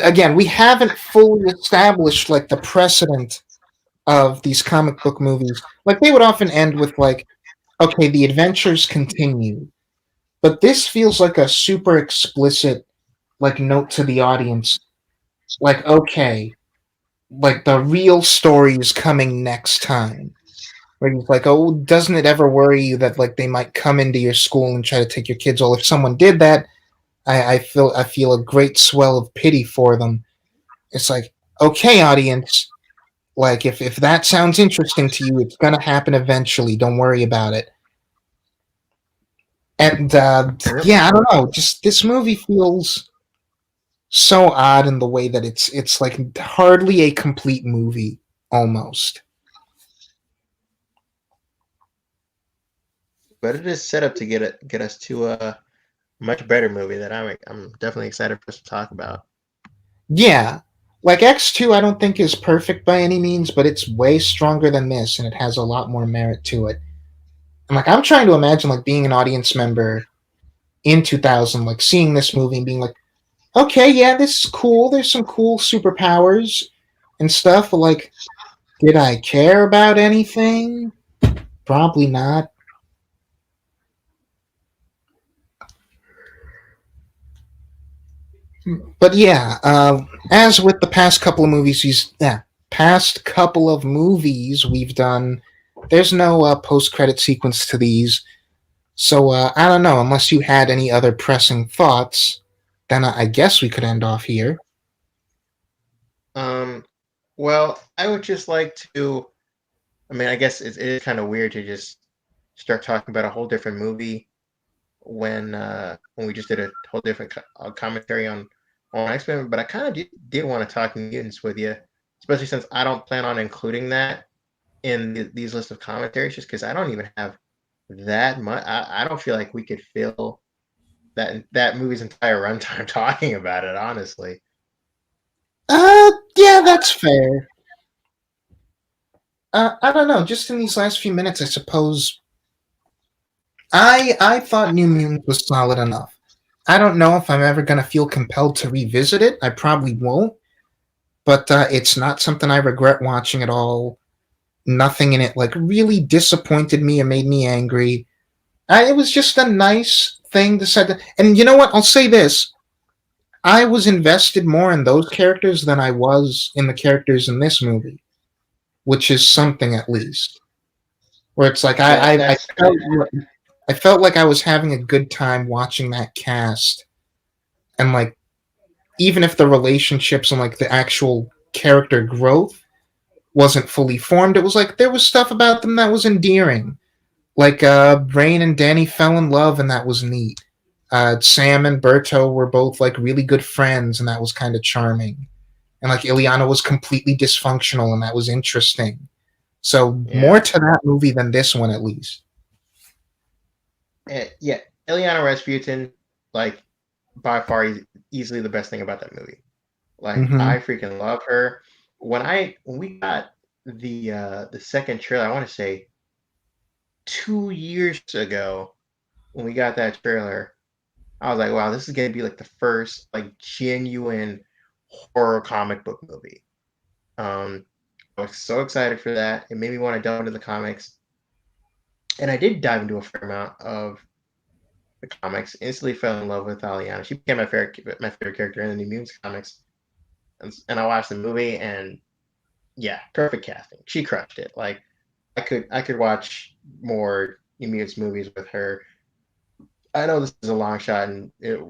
again we haven't fully established like the precedent of these comic book movies. Like they would often end with like, okay, the adventures continue, but this feels like a super explicit like note to the audience. Like okay, like the real story is coming next time. Where he's like, oh, doesn't it ever worry you that like they might come into your school and try to take your kids? Well, if someone did that, I feel a great swell of pity for them. It's like, okay, audience, like if that sounds interesting to you, it's gonna happen eventually. Don't worry about it. And Yep. yeah, I don't know. Just this movie feels so odd in the way that it's like hardly a complete movie almost. But it is set up to get us to a much better movie that I'm definitely excited for us to talk about. Yeah. Like X2 I don't think is perfect by any means, but it's way stronger than this and it has a lot more merit to it. And like I'm trying to imagine like being an audience member in 2000 like seeing this movie and being like, "Okay, yeah, this is cool. There's some cool superpowers and stuff, but like did I care about anything? Probably not." But yeah, as with the past couple of movies we've done, there's no post credit sequence to these. So I don't know. Unless you had any other pressing thoughts, then I guess we could end off here. Um, well, I would just like to. I mean, I guess it is kind of weird to just start talking about a whole different movie when we just did a whole different commentary on X-Men. But I kind of did want to talk mutants with you, especially since I don't plan on including that in these lists of commentaries, just because I don't even have that much. I don't feel like we could fill that movie's entire runtime talking about it. Honestly, Yeah, that's fair. I don't know. Just in these last few minutes, I suppose I thought New Mutants was solid enough. I don't know if I'm ever gonna feel compelled to revisit it. I probably won't, but it's not something I regret watching at all. Nothing in it like really disappointed me or made me angry. It was just a nice, thing decided. And you know what? I'll say this: I was invested more in those characters than I was in the characters in this movie, which is something at least. Where it's like That I that's felt I felt like I was having a good time watching that cast, and like even if the relationships and like the actual character growth wasn't fully formed, it was like there was stuff about them that was endearing. Like Brain and Danny fell in love, and that was neat. Sam and Berto were both like really good friends, and that was kind of charming. And like Ileana was completely dysfunctional, and that was interesting. So more yeah. to that movie than this one, at least. Yeah, Ileana Rasputin, like by far easily the best thing about that movie. Like Mm-hmm. I freaking love her. When we got the second trailer, I want to say 2 years ago when we got that trailer, I was like, wow, this is gonna be like the first like genuine horror comic book movie. Um, I was so excited for that. It made me want to delve into the comics, and I did dive into a fair amount of the comics. Instantly fell in love with Aliana. She became my favorite character in the New Mutants comics, and I watched the movie, and yeah, perfect casting. She crushed it. Like I could watch more New Mutants movies with her. I know this is a long shot, and it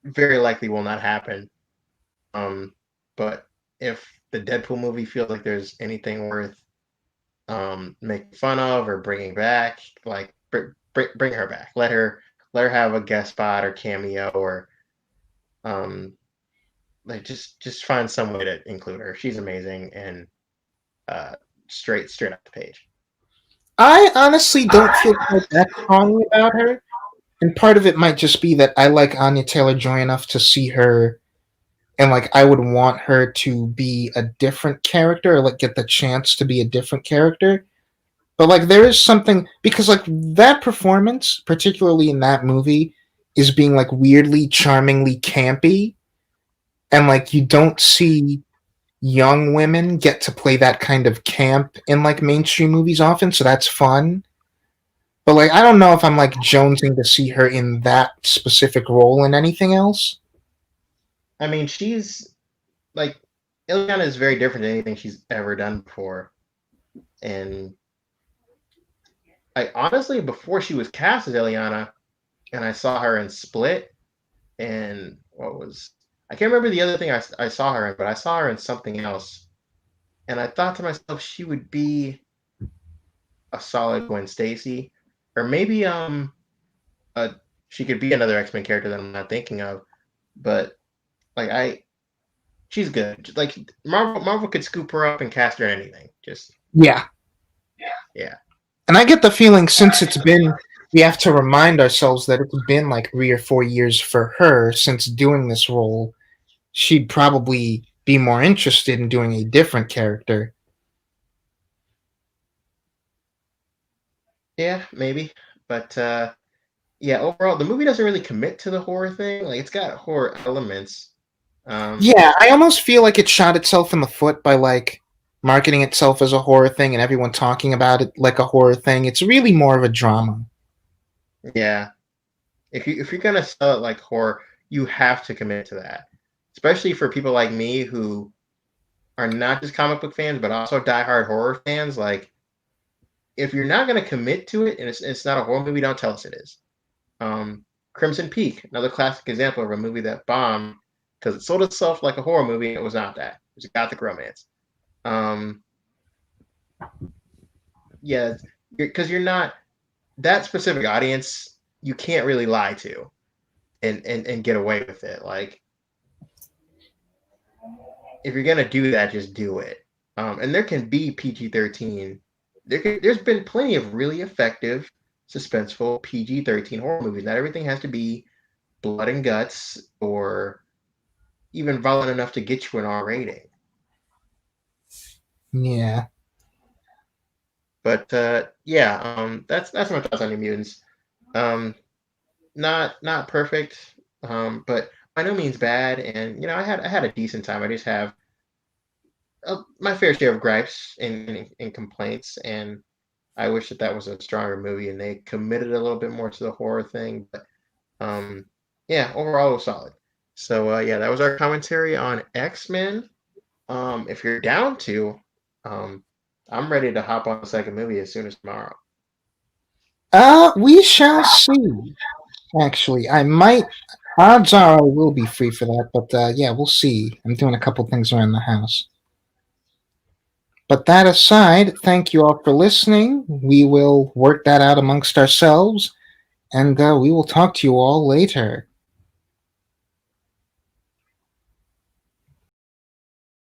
very likely will not happen. Um, but if the Deadpool movie feels like there's anything worth making fun of or bringing back, like bring her back. Let her have a guest spot or cameo or um like just find some way to include her. She's amazing and uh straight off the page. I honestly don't feel quite that strongly about her, and part of it might just be that I like Anya Taylor Joy enough to see her, and like I would want her to be a different character, or like get the chance to be a different character. But like there is something because like that performance, particularly in that movie, is being like weirdly charmingly campy, and like you don't see young women get to play that kind of camp in like mainstream movies often, so that's fun. But like I don't know if I'm like jonesing to see her in that specific role in anything else. I mean, she's like Ileana is very different than anything she's ever done before. And I honestly, before she was cast as Ileana, and I saw her in Split, and what was I can't remember the other thing I saw her in, but I saw her in something else, and I thought to myself she would be a solid Gwen Stacy, or maybe uh she could be another X Men character that I'm not thinking of, but like she's good. Like Marvel could scoop her up and cast her in anything. Just Yeah. yeah. And I get the feeling since it's been, we have to remind ourselves that it's been like 3 or 4 years for her since doing this role. She'd probably be more interested in doing a different character. Yeah, maybe. But yeah, overall the movie doesn't really commit to the horror thing. Like it's got horror elements. Um Yeah, I almost feel like it shot itself in the foot by like marketing itself as a horror thing and everyone talking about it like a horror thing. It's really more of a drama. yeah. If you're gonna sell it like horror, you have to commit to that. Especially for people like me who are not just comic book fans, but also diehard horror fans. Like, if you're not going to commit to it and it's not a horror movie, don't tell us it is. Crimson Peak, another classic example of a movie that bombed because it sold itself like a horror movie and it was not that. It was a gothic romance. Um, yeah, because you're not that specific audience, you can't really lie to and get away with it. Like, if you're gonna do that, just do it. And there can be PG-13. There's been plenty of really effective, suspenseful PG-13 horror movies. Not everything has to be blood and guts or even violent enough to get you an R rating. Yeah. But yeah, that's my thoughts on New Mutants. Um, not perfect, but by no means bad. And I had a decent time. I just have my fair share of gripes and complaints, and I wish that was a stronger movie and they committed a little bit more to the horror thing. But Um, yeah, overall it was solid. So yeah, that was our commentary on X-Men. If you're down to, um, I'm ready to hop on the second movie as soon as tomorrow. We shall see. Actually, I might. Odds are I will be free for that, but yeah, we'll see. I'm doing a couple things around the house. But that aside, thank you all for listening. We will work that out amongst ourselves, and we will talk to you all later.